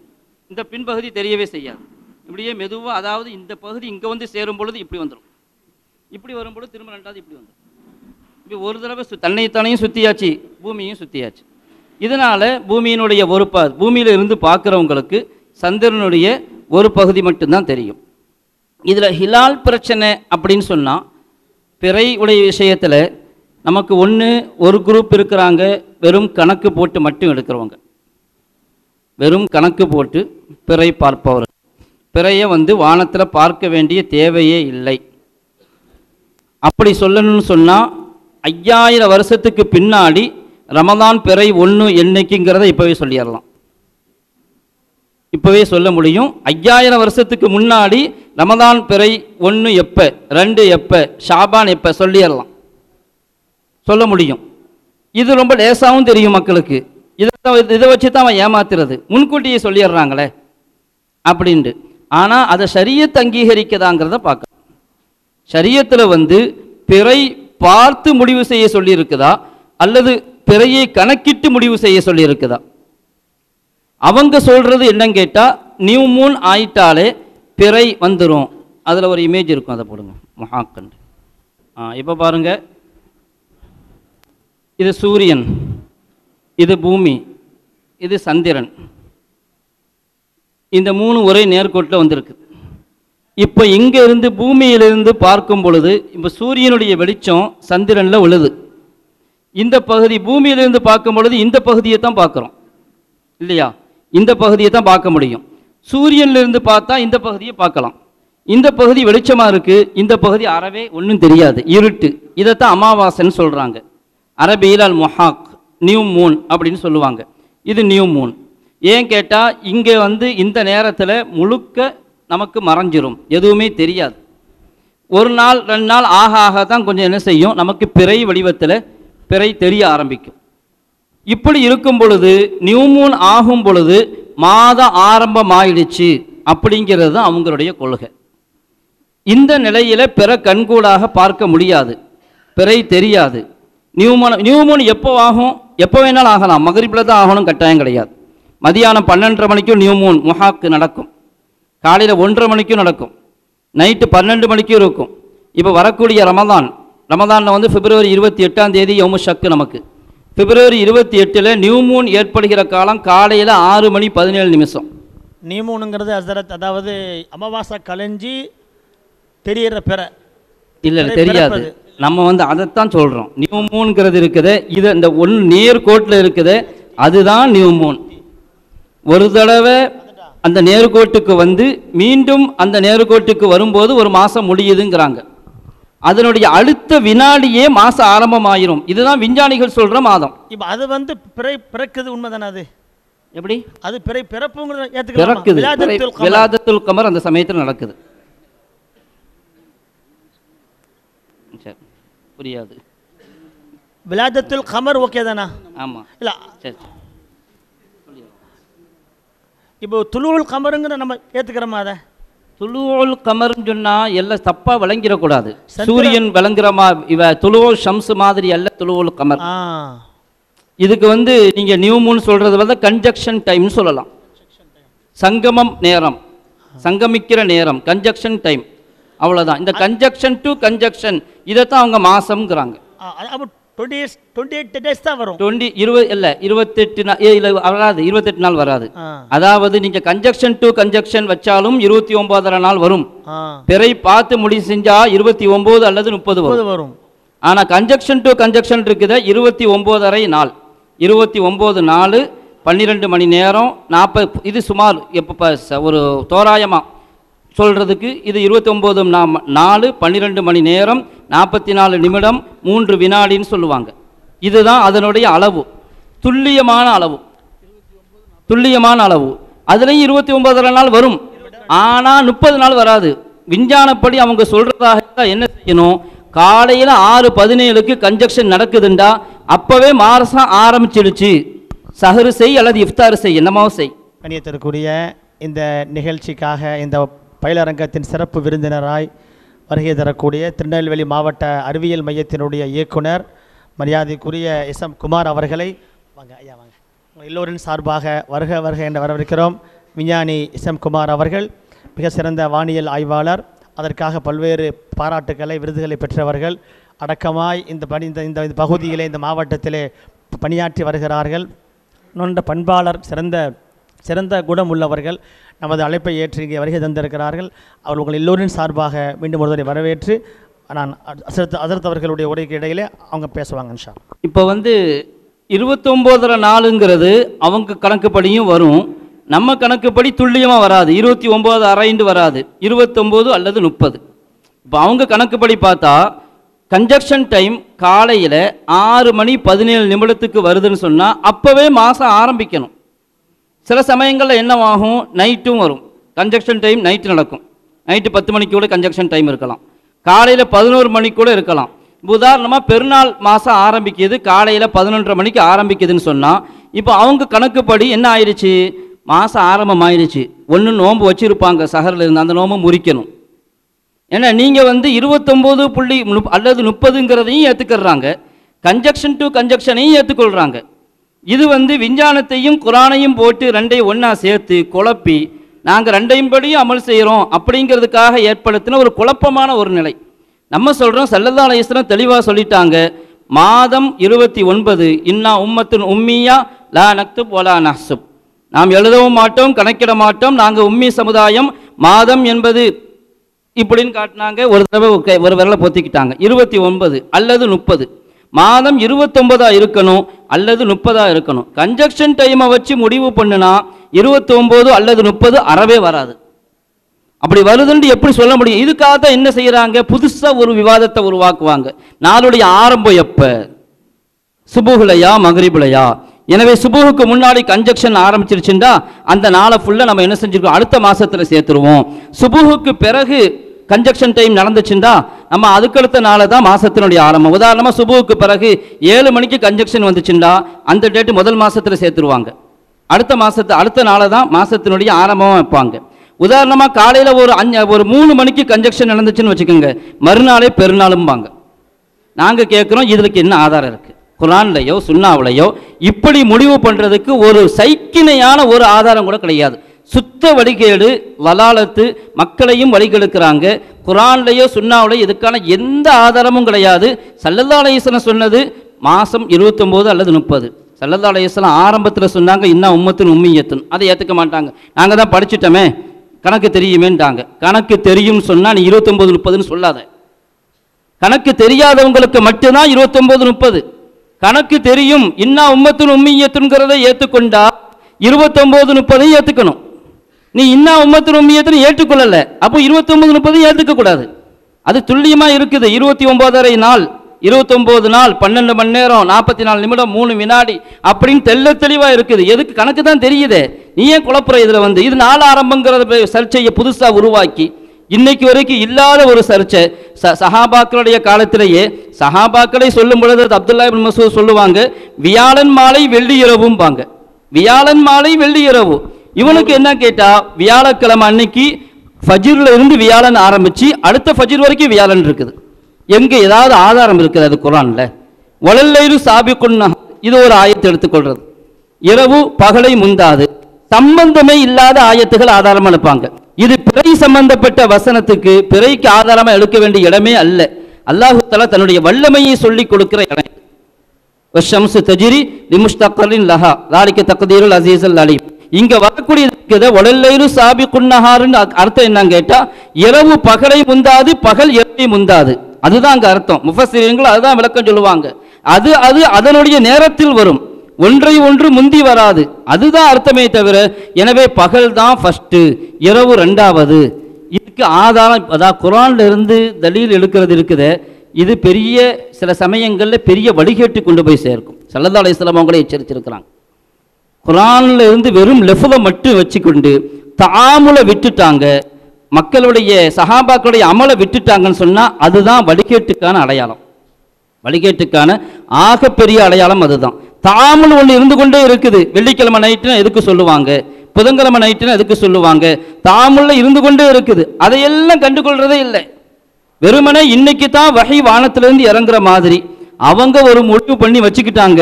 Speaker 2: இந்த பின்பகுதி தெரியவே செய்யாது. இப்படியே மெதுவாக, அதாவது இந்த பகுதி இங்கே வந்து சேரும் பொழுது இப்படி வந்துடும், இப்படி வரும்பொழுது திரும்ப ரெண்டாவது இப்படி வந்துடும். இப்படி ஒரு தடவை தன்னைத்தானையும் சுற்றியாச்சு, பூமியும் சுற்றியாச்சு. இதனால் பூமியினுடைய ஒரு பூமியில் இருந்து பார்க்குறவங்களுக்கு சந்திரனுடைய ஒரு பகுதி மட்டும்தான் தெரியும். இதில் ஹிலால் பிரச்சனை அப்படின்னு சொன்னால், பிறை உடைய விஷயத்தில் நமக்கு ஒரு குரூப் இருக்கிறாங்க, வெறும் கணக்கு போட்டு மட்டும் எடுக்கிறவங்க, வெறும் கணக்கு போட்டு பிறை பார்ப்பவர்கள். பிறையை வானத்தில் பார்க்க வேண்டிய தேவையே இல்லை. அப்படி சொல்லணும்னு சொன்னால் 5000 வருஷத்துக்கு பின்னாடி ரமதான் பிறை 1 என்னைக்குங்கிறத இப்போவே சொல்லிடலாம். இப்போவே சொல்ல முடியும். 5000 வருஷத்துக்கு முன்னாடி ரமதான் பிறை 1 எப்போ, 2 எப்போ, ஷாபான் எப்போ சொல்லிடலாம், சொல்ல முடியும். இது ரொம்ப லேசாகவும் தெரியும் மக்களுக்கு. இதை வச்சு தான் அவன் ஏமாத்துறது, முன்கூட்டியே சொல்லிடுறாங்களே அப்படின்ட்டு. ஆனால் அதை ஷரியத் அங்கீகரிக்கதாங்கிறத பார்க்க. ஷரியத்தில் பிறை பார்த்து முடிவு செய்ய சொல்லியிருக்குதா அல்லது பிறையை கணக்கிட்டு முடிவு செய்ய சொல்லியிருக்குதா? அவங்க சொல்கிறது என்னன்னு கேட்டால், நியூ மூன் ஆயிட்டாலே பிறை வந்துடும். அதில் ஒரு இமேஜ் இருக்கும், அதை போடுங்க, மகாக்கண்டு. இப்போ பாருங்கள், இது சூரியன், இது பூமி, இது சந்திரன். இந்த 3 ஒரே நேர்கோட்டில் வந்திருக்கு. இப்போ இங்கே இருந்து பூமியிலிருந்து பார்க்கும் பொழுது இப்போ சூரியனுடைய வெளிச்சம் சந்திரனில் விழுது. இந்த பகுதி பூமியிலிருந்து பார்க்கும் பொழுது இந்த பகுதியை தான் பார்க்குறோம் இல்லையா? இந்த பகுதியை தான் பார்க்க முடியும். சூரியனிலிருந்து பார்த்தா இந்த பகுதியை பார்க்கலாம். இந்த பகுதி வெளிச்சமாக இருக்குது, இந்த பகுதி அறவே ஒன்றும் தெரியாது, இருட்டு. இதைத்தான் அமாவாசைன்னு சொல்கிறாங்க. அரபியில் அல் மொஹாக், நியூ மூன் அப்படின்னு சொல்லுவாங்க. இது நியூ மூன். ஏன் கேட்டால் இங்கே இந்த நேரத்தில் முழுக்க நமக்கு மறைஞ்சிரும், எதுவுமே தெரியாது. ஒரு நாள் 2 நாள் ஆக ஆக தான் கொஞ்சம் என்ன செய்யும், நமக்கு பிறை வடிவத்தில் பிறை தெரிய ஆரம்பிக்கும். இப்படி இருக்கும் பொழுது நியூ மூன் ஆகும் பொழுது மாதம் ஆரம்பமாயிடுச்சு அப்படிங்கிறது தான் அவங்களுடைய கொள்கை. இந்த நிலையில் பிற கண்கூடாக பார்க்க முடியாது, பிறை தெரியாது. நியூ மூன் எப்போ ஆகும்? எப்போ வேணாலும் ஆகலாம், மகரிபில் தான் ஆகணும் கட்டாயம் கிடையாது. மதியானம் 12:30 மணிக்கும் நியூ மூன் முஹாக்கு நடக்கும், காலையில் 1:30 மணிக்கும் நடக்கும், நைட்டு 12 மணிக்கும் இருக்கும். இப்போ வரக்கூடிய ரமதானில் பிப்ரவரி 28ஆம் தேதி யௌமு ஷக்கு. நமக்கு பிப்ரவரி 28 நியூ மூன் ஏற்படுகிற காலம் காலையில் 6:17.
Speaker 1: நியூ மூனுங்கிறது ஹசரத், அதாவது அமாவாசை கலைஞ்சி தெரிகிற பிற
Speaker 2: இல்லை தெரியாது. நம்ம வந்து அதைத்தான் சொல்கிறோம். நியூ மூன்ங்கிறது இருக்குது, இது இந்த நேர்கோட்டில் இருக்குது, அதுதான் நியூ மூன். ஒரு தடவை அந்த நேர்கோட்டுக்கு வந்து மீண்டும் அந்த நேர்கோட்டுக்கு வரும்போது ஒரு மாதம் முடியுதுங்கிறாங்க. அதனுடைய அடுத்த வினாடியே மாதம் ஆரம்பமாயிரும். இதுதான் விஞ்ஞானிகள் சொல்கிற மாதம்.
Speaker 1: இப்போ அது வந்து பிறக்குது, உண்மைதானே? அது
Speaker 2: எப்படி
Speaker 1: அது பிறப்புங்கிறது
Speaker 2: பிறக்குது. விலாதத்துல் கமர் அந்த சமயத்தில் நடக்குது. சரி, புரியாது.
Speaker 1: விலாதத்துல் கமர் ஓகே தானா?
Speaker 2: ஆமாம்.
Speaker 1: இல்லை
Speaker 2: சரி,
Speaker 1: இப்போ துலுவுல் கமருங்கிற நம்ம ஏற்றுக்கிறோமா? அதை
Speaker 2: துலுவுல் கமர்னு சொன்னால் எல்லாம் தப்பாக விளங்கிடக்கூடாது. சூரியன் விளங்குறமா இவ துலுவுல் ஷம்ஸ் மாதிரி அல்ல துலுவுல் கமர். இதுக்கு வந்து நீங்கள் நியூ மூன் சொல்கிறது வந்து கன்ஜக்ஷன் டைம்னு சொல்லலாம். சங்கமம் நேரம், சங்கமிக்கிற நேரம், கன்ஜக்ஷன் டைம், அவ்வளோதான். இந்த கன்ஜக்ஷன் டு கன்ஜக்ஷன் இதைத்தான் அவங்க மாதம்ங்கிறாங்க.
Speaker 1: 28 டேஸ் தான் வரும்.
Speaker 2: 20 இல்லை 28 நாள் இல்லை வராது, 28 நாள் வராது. அதாவது நீங்கள் கன்ஜக்ஷன் டு கன்ஜக்ஷன் வச்சாலும் 29 நாள் வரும். பிறை பார்த்து முடிவு செஞ்சால் 29 அல்லது 30 வரும். ஆனால் கன்ஜக்ஷன் டு கன்ஜக்ஷன் இருக்குது 29.5 நாள். 29 நாள் 12 மணி நேரம் 40. இது சுமார் எப்போ ஒரு தோராயமாக சொல்கிறதுக்கு இது 29 நாள் 12 மணி நேரம் 44 நிமிடம் 3 வினாடின்னு சொல்லுவாங்க. இதுதான் அதனுடைய அளவு, துல்லியமான அளவு. துல்லியமான அளவு அதுலேயும் 29 நாள் வரும். ஆனால் 30 நாள் வராது. விஞ்ஞானப்படி அவங்க சொல்கிறதாக என்ன செய்யணும், காலையில் 6:17க்கு கன்ஜக்ஷன் நடக்குதுண்டா அப்போவே மாரசம் ஆரம்பிச்சிடுச்சு. சஹரு செய் அல்லது இஃப்தார் செய், என்னமோ செய்.
Speaker 1: கண்ணியத்திற்குரிய இந்த நிகழ்ச்சிக்காக இந்த பயிலரங்கத்தின் சிறப்பு விருந்தினராய் வருகை தரக்கூடிய திருநெல்வேலி மாவட்ட அறிவியல் மையத்தினுடைய இயக்குனர் மரியாதைக்குரிய எஸ்எம் குமார் அவர்களை வாங்க ஐயா வாங்க எல்லோரின் சார்பாக வருக வருக என்று வரவேற்கிறோம். விஞ்ஞானி எஸ்எம் குமார் அவர்கள் மிக சிறந்த வானியல் ஆய்வாளர். அதற்காக பல்வேறு பாராட்டுக்களை விருதுகளை பெற்றவர்கள். அடக்கமாய் இந்த பகுதியிலே இந்த மாவட்டத்திலே பணியாற்றி வருகிறார்கள். நொண்ட பண்பாளர், சிறந்த குணம் உள்ளவர்கள். நமது அழைப்பை ஏற்று இங்கே வருகை தந்திருக்கிறார்கள். அவர்கள் எல்லோரின் சார்பாக மீண்டும் ஒருவரை வரவேற்று நான் அதர்த்தவர்களுடைய உரைக்கு இடையிலே அவங்க பேசுவாங்க இன்ஷா.
Speaker 2: இப்போ வந்து 29 நாளுங்கிறது அவங்க கணக்குப்படியும் வரும், நம்ம கணக்குப்படி துல்லியமாக வராது. 29.5 வராது, 29 அல்லது 30. இப்போ அவங்க கணக்குப்படி பார்த்தா கன்ஜக்ஷன் டைம் காலையில் 6:17 வருதுன்னு சொன்னால் அப்போவே மாதம் ஆரம்பிக்கணும். சில சமயங்களில் என்னவாகும், நைட்டும் வரும். கன்ஜக்ஷன் டைம் நைட்டு நடக்கும். நைட்டு 10 மணிக்கு கூட கன்ஜக்ஷன் டைம் இருக்கலாம், காலையில் 11 மணிக்கு கூட இருக்கலாம். உதாரணமாக பெருநாள் மாதம் ஆரம்பிக்குது, காலையில் 11:30 மணிக்கு ஆரம்பிக்குதுன்னு சொன்னால் இப்போ அவங்க கணக்குப்படி என்ன ஆயிடுச்சு, மாதம் ஆரம்பம் ஆயிடுச்சு. ஒன்று நோன்பு வச்சுருப்பாங்க சஹரில் இருந்து, அந்த நோம்பு முறிக்கணும். ஏன்னா நீங்கள் வந்து 29 அல்லது 30ங்கிறதையும் ஏற்றுக்கிறாங்க, கன்ஜக்ஷன் டு கன்ஜக்ஷனையும் ஏற்றுக்கொள்கிறாங்க. இது வந்து விஞ்ஞானத்தையும் குரானையும் போட்டு ரெண்டையும் ஒன்றா சேர்த்து குழப்பி நாங்கள் ரெண்டையும் படியும் அமல் செய்கிறோம் அப்படிங்கிறதுக்காக ஏற்படுத்தின ஒரு குழப்பமான ஒரு நிலை. நம்ம சொல்கிறோம், ஸல்லல்லாஹு அலைஹி வஸல்லம் தெளிவாக சொல்லிட்டாங்க, மாதம் 29 இன்னா உம்மத்துன் உம்மியா லா நக்துப் வலா நஹ்சுப். நாம் எழுதவும் மாட்டோம், கணக்கிட மாட்டோம், நாங்கள் உம்மி சமுதாயம். மாதம் என்பது இப்படின்னு காட்டினாங்க, ஒரு தடவை ஒரு விரலை பொத்திக்கிட்டாங்க. 29 அல்லது 30. மாதம் 29 இருக்கணும் அல்லது 30 இருக்கணும். கன்ஜக்ஷன் டைமை வச்சு முடிவு பண்ணுனா 29 அல்லது 30 அறவே வராது. அப்படி வருதுன்னு எப்படி சொல்ல முடியும்? இதுக்காக தான் என்ன செய்யறாங்க, புதுசாக ஒரு விவாதத்தை உருவாக்குவாங்க. நாளுடைய ஆரம்பம் எப்போ, சுபுகுலையா மகரிபுலையா? எனவே சுபுகுக்கு முன்னாடி கன்ஜக்ஷன் ஆரம்பிச்சிருச்சுண்டா அந்த நாளை ஃபுல்லாக நம்ம என்ன செஞ்சுருக்கோம், அடுத்த மாதத்தில் சேர்த்துருவோம். சுபுகுக்கு பிறகு கன்ஜக்ஷன் டைம் நடந்துச்சுண்டா நம்ம அதுக்கடுத்த நாளை தான் மாதத்தினுடைய ஆரம்பம். உதாரணமாக சுபுவுக்கு பிறகு 7 மணிக்கு கன்ஜக்ஷன் வந்துச்சுண்டா அந்த டேட்டு முதல் மாதத்தில் சேர்த்துருவாங்க. அடுத்த நாளை தான் மாதத்தினுடைய ஆரம்பமாக வைப்பாங்க. உதாரணமாக காலையில் ஒரு 3 மணிக்கு கன்ஜக்ஷன் நடந்துச்சுன்னு வச்சுக்கோங்க, மறுநாளே பெருநாளும்பாங்க. நாங்கள் கேட்குறோம், இதுக்கு என்ன ஆதாரம் இருக்குது? குர்ஆன்லையோ சுன்னாவுலையோ இப்படி முடிவு பண்ணுறதுக்கு ஒரு சைக்கிணையான ஒரு ஆதாரம் கூட கிடையாது. சுத்த வழிகேடு, வலாலத்து, மக்களையும் வழிகெடுக்கிறாங்க. குர்ஆன்லையோ சுன்னாவுலையோ இதுக்கான எந்த ஆதாரமும் கிடையாது. ஸல்லல்லாஹு அலைஹி வஸல்லம் சொன்னது மாதம் 29 அல்லது 30. ஸல்லல்லாஹு அலைஹி வஸல்லம் ஆரம்பத்தில் சொன்னாங்க, இன்னா உம்மத்துன் உம்மியத்துன். அதை ஏற்றுக்க மாட்டாங்க. நாங்கள் தான் படிச்சுட்டோமே, கணக்கு தெரியுமேன்ட்டாங்க. கணக்கு தெரியும்னு சொன்னால் நீ 29 30ன்னு சொல்லாத. கணக்கு தெரியாதவங்களுக்கு மட்டும்தான் 29 30. கணக்கு தெரியும் இன்னா உம்மத்துன் உம்மியத்துங்கிறத ஏற்றுக்கொண்டா 29 30 ஏற்றுக்கணும். நீ இன்னா உம்மத்துன் உம்மியத்துன்னு ஏற்றுக்கொள்ளல, அப்போ 29 30 ஏற்றுக்க கூடாது. அது துல்லியமா இருக்குது. 29.5 நாள், 29 நாள், 12 மணி நேரம், 44 நிமிடம், 3 வினாடி அப்படின்னு தெள்ள தெளிவா இருக்குது. எதுக்கு? கணக்கு தான் தெரியுதே, நீ ஏன் குழப்புற? இதுல வந்து இது நாள் ஆரம்பங்கிறத சர்ச்சையை புதுசா உருவாக்கி இன்னைக்கு வரைக்கும் இல்லாத ஒரு சர்ச்சை. சஹாபாக்களுடைய காலத்திலேயே சஹாபாக்களை சொல்லும் பொழுது அப்துல்லா இப்னு மஸ்ஊத் சொல்லுவாங்க, வியாழன் மாலை வெள்ளி இரவும்பாங்க. வியாழன் மாலை வெள்ளி இரவு. இவனுக்கு என்ன கேட்டா, வியாழக்கிழமை அன்னைக்கு ஃபஜ்ர்ல இருந்து வியாழன் ஆரம்பிச்சு அடுத்த ஃபஜ்ர் வரைக்கும் வியாழன் இருக்குது. எங்க ஏதாவது ஆதாரம் இருக்குது அது குர்ஆன்ல? வலல்லைலு சாபிகுன் நஹார், இது ஒரு ஆயத்தை எடுத்துக்கொள்றது. இரவு பகலை முந்தாது. சம்பந்தமே இல்லாத ஆயத்துகள் ஆதாரம் அனுப்பாங்க. இது பிறை சம்பந்தப்பட்ட வசனத்துக்கு பிறைக்கு ஆதாரமா எடுக்க வேண்டிய இடமே அல்ல. அல்லாஹ் தஆலா தன்னுடைய வல்லமையை சொல்லி கொடுக்கிற இடம். வஷம்சு தஜ்ரி லிமுஸ்தகரின் லஹா ذلك تقدير العزيز العليم. இங்க வரக்கூடிய வலல்லைலு சாபிகுன் நஹார்னு அர்த்தம் என்னன்னு கேட்டா, இரவு பகலை முந்தாது, பகல் இரவை முந்தாது. அதுதான் அங்க அர்த்தம். முஃபஸ்ஸிரீன்கள் அதுதான் விளக்கம் சொல்லுவாங்க. அது அதனுடைய நேரத்தில் வரும், ஒன்றை ஒன்று முந்தி வராது. அதுதான் அர்த்தமே தவிர, எனவே பகல் தான் ஃபர்ஸ்ட், இரவு ரெண்டாவது. இதுக்கு ஆதாரம் அதான் குர்ஆன்ல இருந்து தலீல் எடுக்கிறது இருக்குது. இது பெரிய சில சமயங்களில் பெரிய வழிகேட்டு கொண்டு போய் சேர்க்கும். ஸல்லல்லாஹு அலைஹி வஸல்லம் அவங்களே எச்சரித்திருக்கிறாங்க. குர்ஆன்ல இருந்து வெறும் லெஃப்லை மட்டும் வச்சுக்கொண்டு தாமுலை விட்டுட்டாங்க, மக்களுடைய சஹாபாக்களுடைய அமலை விட்டுட்டாங்கன்னு சொன்னா அதுதான் வழிகேட்டுக்கான அடையாளம். வழிகேட்டுக்கான ஆகப்பெரிய அடையாளம் அதுதான். தாமுல் ஒன்று இருந்து கொண்டே இருக்குது. வெள்ளிக்கிழமை நைட்டுன்னு எதுக்கு சொல்லுவாங்க, புதன்கிழமை நைட்டுன்னு எதுக்கு சொல்லுவாங்க, தாமுல்ல இருந்து கொண்டே இருக்குது. அதையெல்லாம் கண்டுகொள்றதே இல்லை. வெறுமனே இன்னைக்கு தான் வஹி வானத்திலிருந்து இறங்குற மாதிரி அவங்க ஒரு முடிவு பண்ணி வச்சுக்கிட்டாங்க.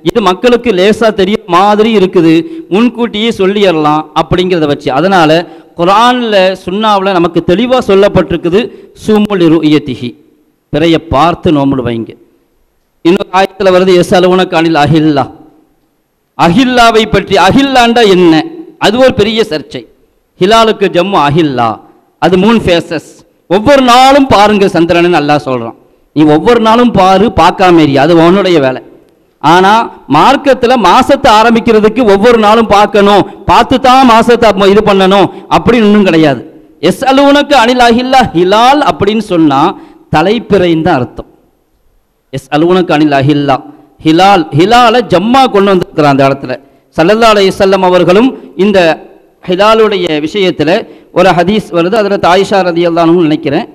Speaker 2: இது மக்களுக்கு லேசா தெரிய மாதிரி இருக்குது, முன்கூட்டியே சொல்லிடலாம் அப்படிங்கிறத வச்சு. அதனால குர்ஆன்ல சுன்னாவில் நமக்கு தெளிவாக சொல்லப்பட்டிருக்குது, சூமுல் ருயதிஹி, பிறைய பார்த்து நோம்பு வைங்க. இன்னொரு ஆயத்தில் வருது, யஸ்அலூனக அனில் அஹில்லா, அஹில்லாவை பற்றி. அஹில்லாண்டா என்ன? அது ஒரு பெரிய சர்ச்சை. ஹிலாலுக்கு ஜம்மு அஹில்லா, அது 3 ஃபேஸஸ். ஒவ்வொரு நாளும் பாருங்க சந்திரன் அல்லாஹ் சொல்றான். நீ ஒவ்வொரு நாளும் பாரு, பார்க்காம ஏறி, அது உன்னுடைய வேலை. ஆனா மார்க்கத்துல மாசத்தை ஆரம்பிக்கிறதுக்கு ஒவ்வொரு நாளும் பார்க்கணும், பார்த்து தான் மாசத்தை இது பண்ணணும் அப்படின்னு ஒன்றும் கிடையாது. யஸ்அலூனக அனில் அஹில்லா, ஹிலால் அப்படின்னு சொன்னா தலைப்பிறைன்னு தான் அர்த்தம். யஸ்அலூனக அனில் அஹில்லா, ஹிலால், ஹிலால ஜம்மா கொண்டு வந்திருக்கிறான் அந்த இடத்துல. ஸல்லல்லாஹு அலைஹி வஸல்லம் அவர்களும் இந்த ஹிலாலுடைய விஷயத்துல ஒரு ஹதீஸ் வருது. அதில் ஆயிஷா ரலியல்லாஹு அன்ஹா நினைக்கிறேன்.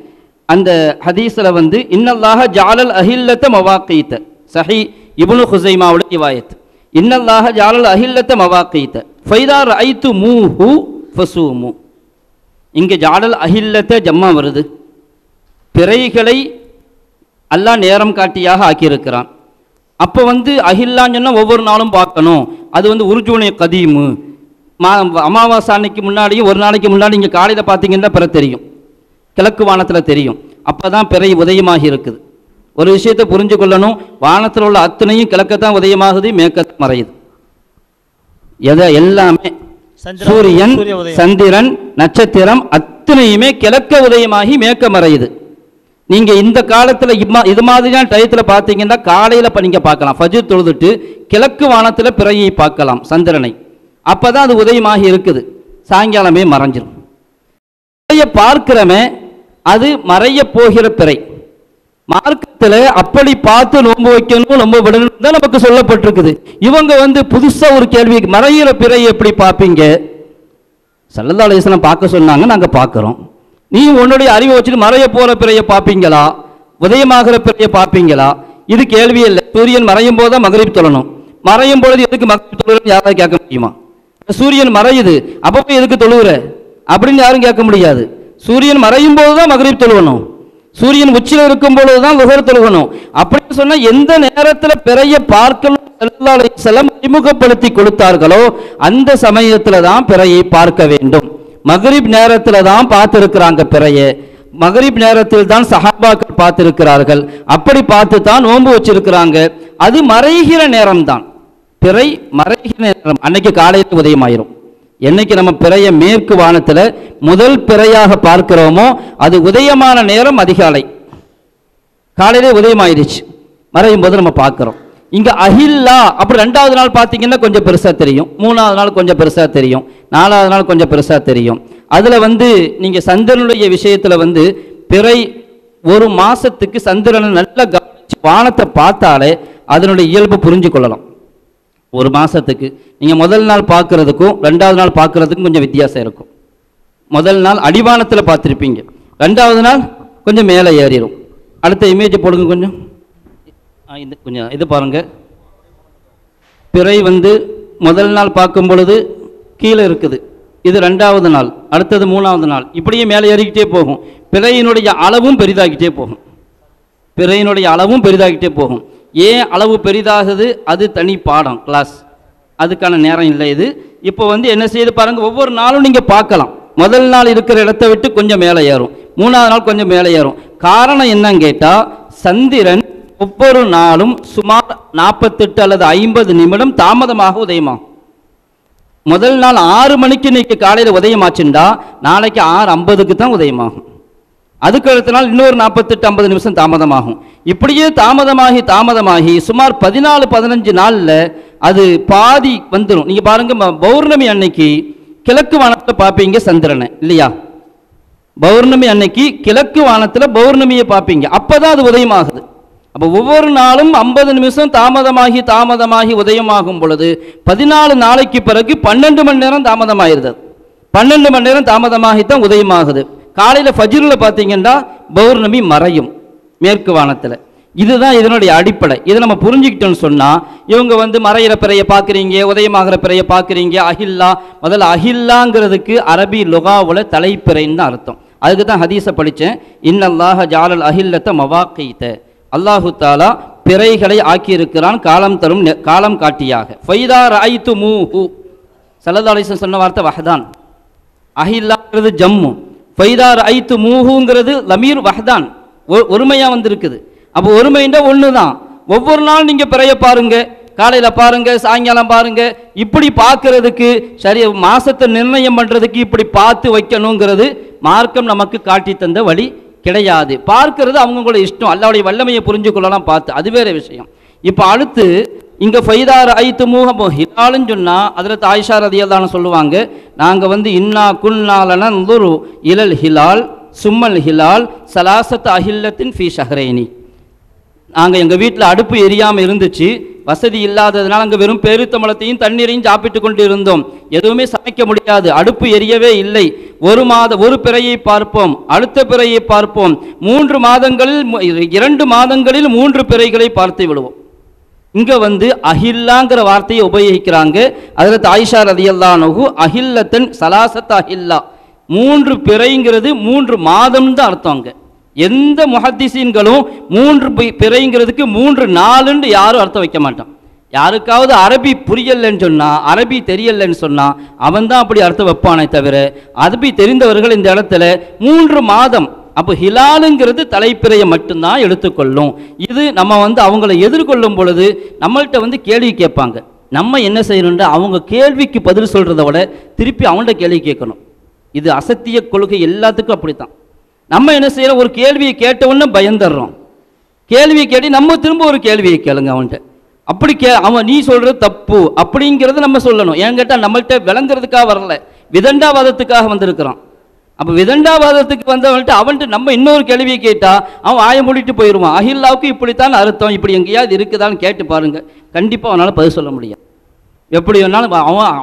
Speaker 2: அந்த ஹதீஸ்ல வந்து இன்னல்லாஹ ஜஅலல் அஹில்லத மவாகீத, சஹீ இப்னு ஹுஸைமாவுடைய ரிவாயத். இன்னல்லாஹ ஜஅலல் அஹில்லத மவாகீத ஃபைதா ரஐதுமூஹு ஃபஸூமு. இங்க ஜஅலல் அஹில்லத ஜம்மா வருது. பிறைகளை அல்லாஹ் நேரம் காட்டியாக ஆக்கியிருக்கிறான். அப்போ வந்து அஹில்லான்னு சொன்னால் ஒவ்வொரு நாளும் பார்க்கணும். அது வந்து உருஜூனி கதீமு, அமாவாசை அன்னைக்கு முன்னாடியும் ஒரு நாளைக்கு முன்னாடி இங்கே காலையில் பார்த்தீங்கன்னா பிற தெரியும், கிழக்கு வானத்தில் தெரியும். அப்போ தான் பிறை உதயமாகி இருக்குது. ஒரு விஷயத்தை புரிஞ்சு கொள்ளணும், வானத்தில் உள்ள அத்தனையும் கிழக்கத்தான் உதயமாகுது, மேற்கத்தான் மறையுது. எல்லாமே சூரியன், சந்திரன், நட்சத்திரம் அத்தனையுமே கிழக்க உதயமாகி மேற்க மறையுது. நீங்க இந்த காலத்துல இது மாதிரியான டயத்துல பார்த்தீங்கன்னா காலையில நீங்க பார்க்கலாம், ஃபஜ்ர் தொழுதுட்டு கிழக்கு வானத்துல பிறையை பார்க்கலாம், சந்திரனை. அப்பதான் அது உதயமாகி இருக்குது, சாயங்காலமே மறைஞ்சிரும். பிறையை பார்க்கிறமே அது மறைய போகிற பிறை. மார்க்கத்தில் அப்படி பார்த்து நோன்பு வைக்கணும், நோன்பு விடணும் தான் நமக்கு சொல்லப்பட்டிருக்குது. இவங்க வந்து புதுசா ஒரு கேள்வி, மறையிற பிறையை எப்படி பார்ப்பீங்க? ஸல்லல்லாஹு அலைஹி வஸல்லம் பார்க்க சொன்னாங்க, நாங்க பார்க்கிறோம். நீ உன்னுடைய அறிவை வச்சுட்டு மறைய போற பிறையை பார்ப்பீங்களா, உதயமாகிற பிறையை பார்ப்பீங்களா? இது கேள்வி இல்லை. சூரியன் மறையும் போது தான் மகரிப் தொழணும். மறையும் பொழுது எதுக்கு மகரிப் தொழுகிறன்னு யாராவது கேட்க முடியுமா? சூரியன் மறையுது அப்போ எதுக்கு தொழுகிற அப்படின்னு யாரும் கேட்க முடியாது. சூரியன் மறையும் போது தான் மகரிப் தொழுகணும், சூரியன் உச்சியில் இருக்கும் பொழுது தான் லுஹர் தொழுகணும். அப்படின்னு சொன்னா எந்த நேரத்தில் பிறைய பார்க்கணும் ஸல்லல்லாஹு அலைஹி வஸல்லம் அறிமுகப்படுத்தி கொடுத்தார்களோ அந்த சமயத்துல தான் பிறையை பார்க்க வேண்டும். மகரிப் நேரத்தில் தான் பார்த்திருக்கிறாங்க பிறையை, மகரிப் நேரத்தில் தான் சஹாபாக்கள் பார்த்திருக்கிறார்கள். அப்படி பார்த்து தான் நோன்பு வச்சிருக்கிறாங்க. அது மறைகிற நேரம் தான், பிறை மறைகிற நேரம். அன்னைக்கு காலையில் உதயமாயிரும். என்னைக்கு நம்ம பிறைய மேற்கு வானத்தில் முதல் பிறையாக பார்க்கிறோமோ அது உதயமான நேரம் அதிகாலை. காலையிலே உதயமாயிருச்சு, மறையும் போது நம்ம பார்க்குறோம். இங்கே அஹில்லா அப்படி 2வது நாள் பார்த்தீங்கன்னா கொஞ்சம் பெருசாக தெரியும், 3வது நாள் கொஞ்சம் பெருசாக தெரியும், 4வது நாள் கொஞ்சம் பெருசாக தெரியும். அதில் நீங்கள் சந்திரனுடைய விஷயத்தில் பிறை ஒரு மாதத்துக்கு சந்திரனை நல்லா கவனிச்சு வானத்தை பார்த்தாலே அதனுடைய இயல்பு புரிஞ்சு கொள்ளலாம். ஒரு மாதத்துக்கு நீங்கள் முதல் நாள் பார்க்குறதுக்கும் 2வது நாள் பார்க்குறதுக்கும் கொஞ்சம் வித்தியாசம் இருக்கும். முதல் நாள் அடிவானத்தில் பார்த்துருப்பீங்க, 2வது நாள் கொஞ்சம் மேலே ஏறிடும். அடுத்த இமேஜ் போடுங்க கொஞ்சம். இது கொஞ்சம் இது பாருங்கள். பிறை முதல் நாள் பார்க்கும் பொழுது கீழே இருக்குது, இது 2வது நாள், அடுத்தது 3வது நாள், இப்படியே மேலே ஏறிக்கிட்டே போகும். பிறையினுடைய அளவும் பெரிதாகிட்டே போகும், பிறையினுடைய அளவும் பெரிதாகிட்டே போகும். ஏன் அளவு பெரிதாகுது அது தனி பாடம், கிளாஸ், அதுக்கான நேரம் இல்லை இது. இப்போ என்ன செய்யுது பாருங்கள், ஒவ்வொரு நாளும் நீங்கள் பார்க்கலாம். முதல் நாள் இருக்கிற இடத்தை விட்டு கொஞ்சம் மேலே ஏறும், 3வது நாள் கொஞ்சம் மேலே ஏறும். காரணம் என்னன்னு கேட்டால் சந்திரன் ஒவ்வொரு நாளும் சுமார் 48 அல்லது 50 நிமிடம் தாமதமாக உதயமாகும். முதல் நாள் 6 மணிக்கு இன்னைக்கு காலையில் உதயமாச்சுண்டா நாளைக்கு 6:50க்கு தான் உதயமாகும். அதுக்கு அடுத்த நாள் இன்னொரு 48-50 நிமிஷம் தாமதமாகும். இப்படியே தாமதமாகி தாமதமாகி சுமார் 14-15 நாளில் அது பாதி வந்துடும். நீங்கள் பாருங்க, பௌர்ணமி அன்னைக்கு கிழக்கு வானத்தில் பார்ப்பீங்க சந்திரனை இல்லையா? பௌர்ணமி அன்னைக்கு கிழக்கு வானத்தில் பௌர்ணமியை பார்ப்பீங்க, அப்போதான் அது உதயமாகுது. அப்போ ஒவ்வொரு நாளும் 50 நிமிஷம் தாமதமாகி தாமதமாகி உதயமாகும் பொழுது 14 நாளைக்கு பிறகு 12 மணி நேரம் தாமதமாயிருது. 12 மணி நேரம் தாமதமாகித்தான் உதயமாகுது. காலையில் ஃபஜ்ரில் பார்த்தீங்கன்னா பௌர்ணமி மறையும் மேற்கு வானத்தில். இதுதான் இதனுடைய அடிப்படை. இதை நம்ம புரிஞ்சுக்கிட்டோன்னு சொன்னால் இவங்க மறையிற பிறையை பார்க்குறீங்க, உதயமாகிற பிறையை பார்க்குறீங்க. அஹில்லா, முதல்ல அஹில்லாங்கிறதுக்கு அரபி லுகாவில் தலைப்பிறைன்னு தான் அர்த்தம். அதுக்கு தான் ஹதீஸை படித்தேன். இன்னல்லாஹ ஜாலல் அஹில்லத்தை மவாக்கீத்த, அல்லாஹு தாலா பிறைகளை ஆக்கியிருக்கிறான் காலம் தரும் காலம் காட்டியாக. ஃபைதா ராய்த்து மூஹு, ஸல்லல்லாஹு அலைஹி வஸல்லம் சொன்ன வார்த்தை வஹதான். அஹில்லாங்கிறது ஜம்மு, ஃபைதா ராய்த்து மூஹுங்கிறது லமீர் வஹதான், ஒருமையாக வந்திருக்குது. அப்போ ஒருமைண்டா ஒன்று தான். ஒவ்வொரு நாள் நீங்கள் பிறைய பாருங்க, காலையில் பாருங்க, சாயங்காலம் பாருங்க. இப்படி பார்க்கறதுக்கு சரி மாசத்தை நிர்ணயம் பண்ணுறதுக்கு இப்படி பார்த்து வைக்கணுங்கிறது மார்க்கம் நமக்கு காட்டி தந்த வழி கிடையாது. பார்க்கறது அவங்களோட இஷ்டம், அல்லாஹ்வுடைய வல்லமையை புரிஞ்சு கொள்ளலாம் பார்த்து, அது வேற விஷயம். இப்போ அடுத்து இங்கே ஃபைதார் ஐத்து மூஹபோ ஹிலால்னு சொன்னால் அதில் ஆயிஷா ரலியல்லாஹு அன்ஹா சொல்லுவாங்க, நாங்கள் இன்னா குன்னாலன நுரு இலல் ஹிலால் சும்மல் ஹிலால் சலாசத் அஹில்லத்தின் ஃபி ஷஹ்ரைனி. நாங்கள் எங்கள் வீட்டில் அடுப்பு எரியாமல் இருந்துச்சு, வசதி இல்லாததுனால அங்கே வெறும் பேரித்தம்பழத்தையும் தண்ணீரையும் சாப்பிட்டு கொண்டு இருந்தோம். எதுவுமே சமைக்க முடியாது, அடுப்பு எரியவே இல்லை. ஒரு பிறையை பார்ப்போம், அடுத்த பிறையை பார்ப்போம். 3 மாதங்களில் 2 மாதங்களில் 3 பிறைகளை பார்த்து விடுவோம். இங்கே அஹில்லாங்கிற வார்த்தையை உபயோகிக்கிறாங்க. அதில் ஆயிஷா ரலியல்லாஹு அன்ஹா அஹில்லத்தன் சலாசத் அஹில்லா, 3 பிறைங்கிறது 3 மாதம் தான் அர்த்தம். அங்கே எந்த முஹத்திஸீன்களும் 3 பிறைங்கிறதுக்கு 3 நாளுன்னு யாரும் அர்த்தம் வைக்க மாட்டான். யாருக்காவது அரபி புரியலன்னு சொன்னால், அரபி தெரியலன்னு சொன்னால் அவன் தான் அப்படி அர்த்தம் வைப்பானே தவிர அரபி தெரிந்தவர்கள் இந்த இடத்துல 3 மாதம். அப்போ ஹிலாலுங்கிறது தலைப்பிறையை மட்டும்தான் எடுத்துக்கொள்ளும். இது நம்ம அவங்கள எதிர்கொள்ளும் பொழுது நம்மள்கிட்ட கேள்வி கேட்பாங்க. நம்ம என்ன செய்யணும்னா அவங்க கேள்விக்கு பதில் சொல்கிறத விட திருப்பி அவன்கிட்ட கேள்வி கேட்கணும். இது அசத்திய கொள்கை, எல்லாத்துக்கும் அப்படித்தான். நம்ம என்ன செய்யறோம், ஒரு கேள்வியை கேட்டவுடனே பயந்துடுறோம். கேள்வியை கேட்டு நம்ம திரும்ப ஒரு கேள்வியை கேளுங்க அவன்கிட்ட. அப்படி அவன் நீ சொல்கிறது தப்பு அப்படிங்கிறத நம்ம சொல்லணும். ஏன்னு கேட்டால் நம்மள்கிட்ட விளங்குறதுக்காக வரல, விதண்டாவாதத்துக்காக வந்திருக்கிறான். அப்போ விதண்டாவாதத்துக்கு வந்தவன்ட்டு அவன்ட்டு நம்ம இன்னொரு கேள்வியை கேட்டால் அவன் ஆய மூடிட்டு போயிடுவான். அஹில்லாவுக்கு இப்படித்தான் அர்த்தம், இப்படி எங்கேயாவது இருக்குதான்னு கேட்டு பாருங்க, கண்டிப்பாக அவனால் பதில் சொல்ல முடியாது. எப்படி வேணாலும்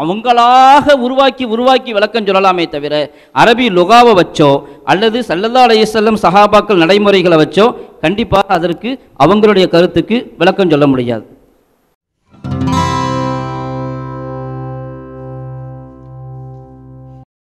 Speaker 2: அவங்களாக உருவாக்கி விளக்கம் சொல்லலாமே தவிர அரபி லுகாவை வச்சோ அல்லது ஸல்லல்லாஹு அலைஹி வஸல்லம் சஹாபாக்கள் நடைமுறைகளை வச்சோ கண்டிப்பாக அதற்கு அவங்களுடைய கருத்துக்கு விளக்கம் சொல்ல முடியாது.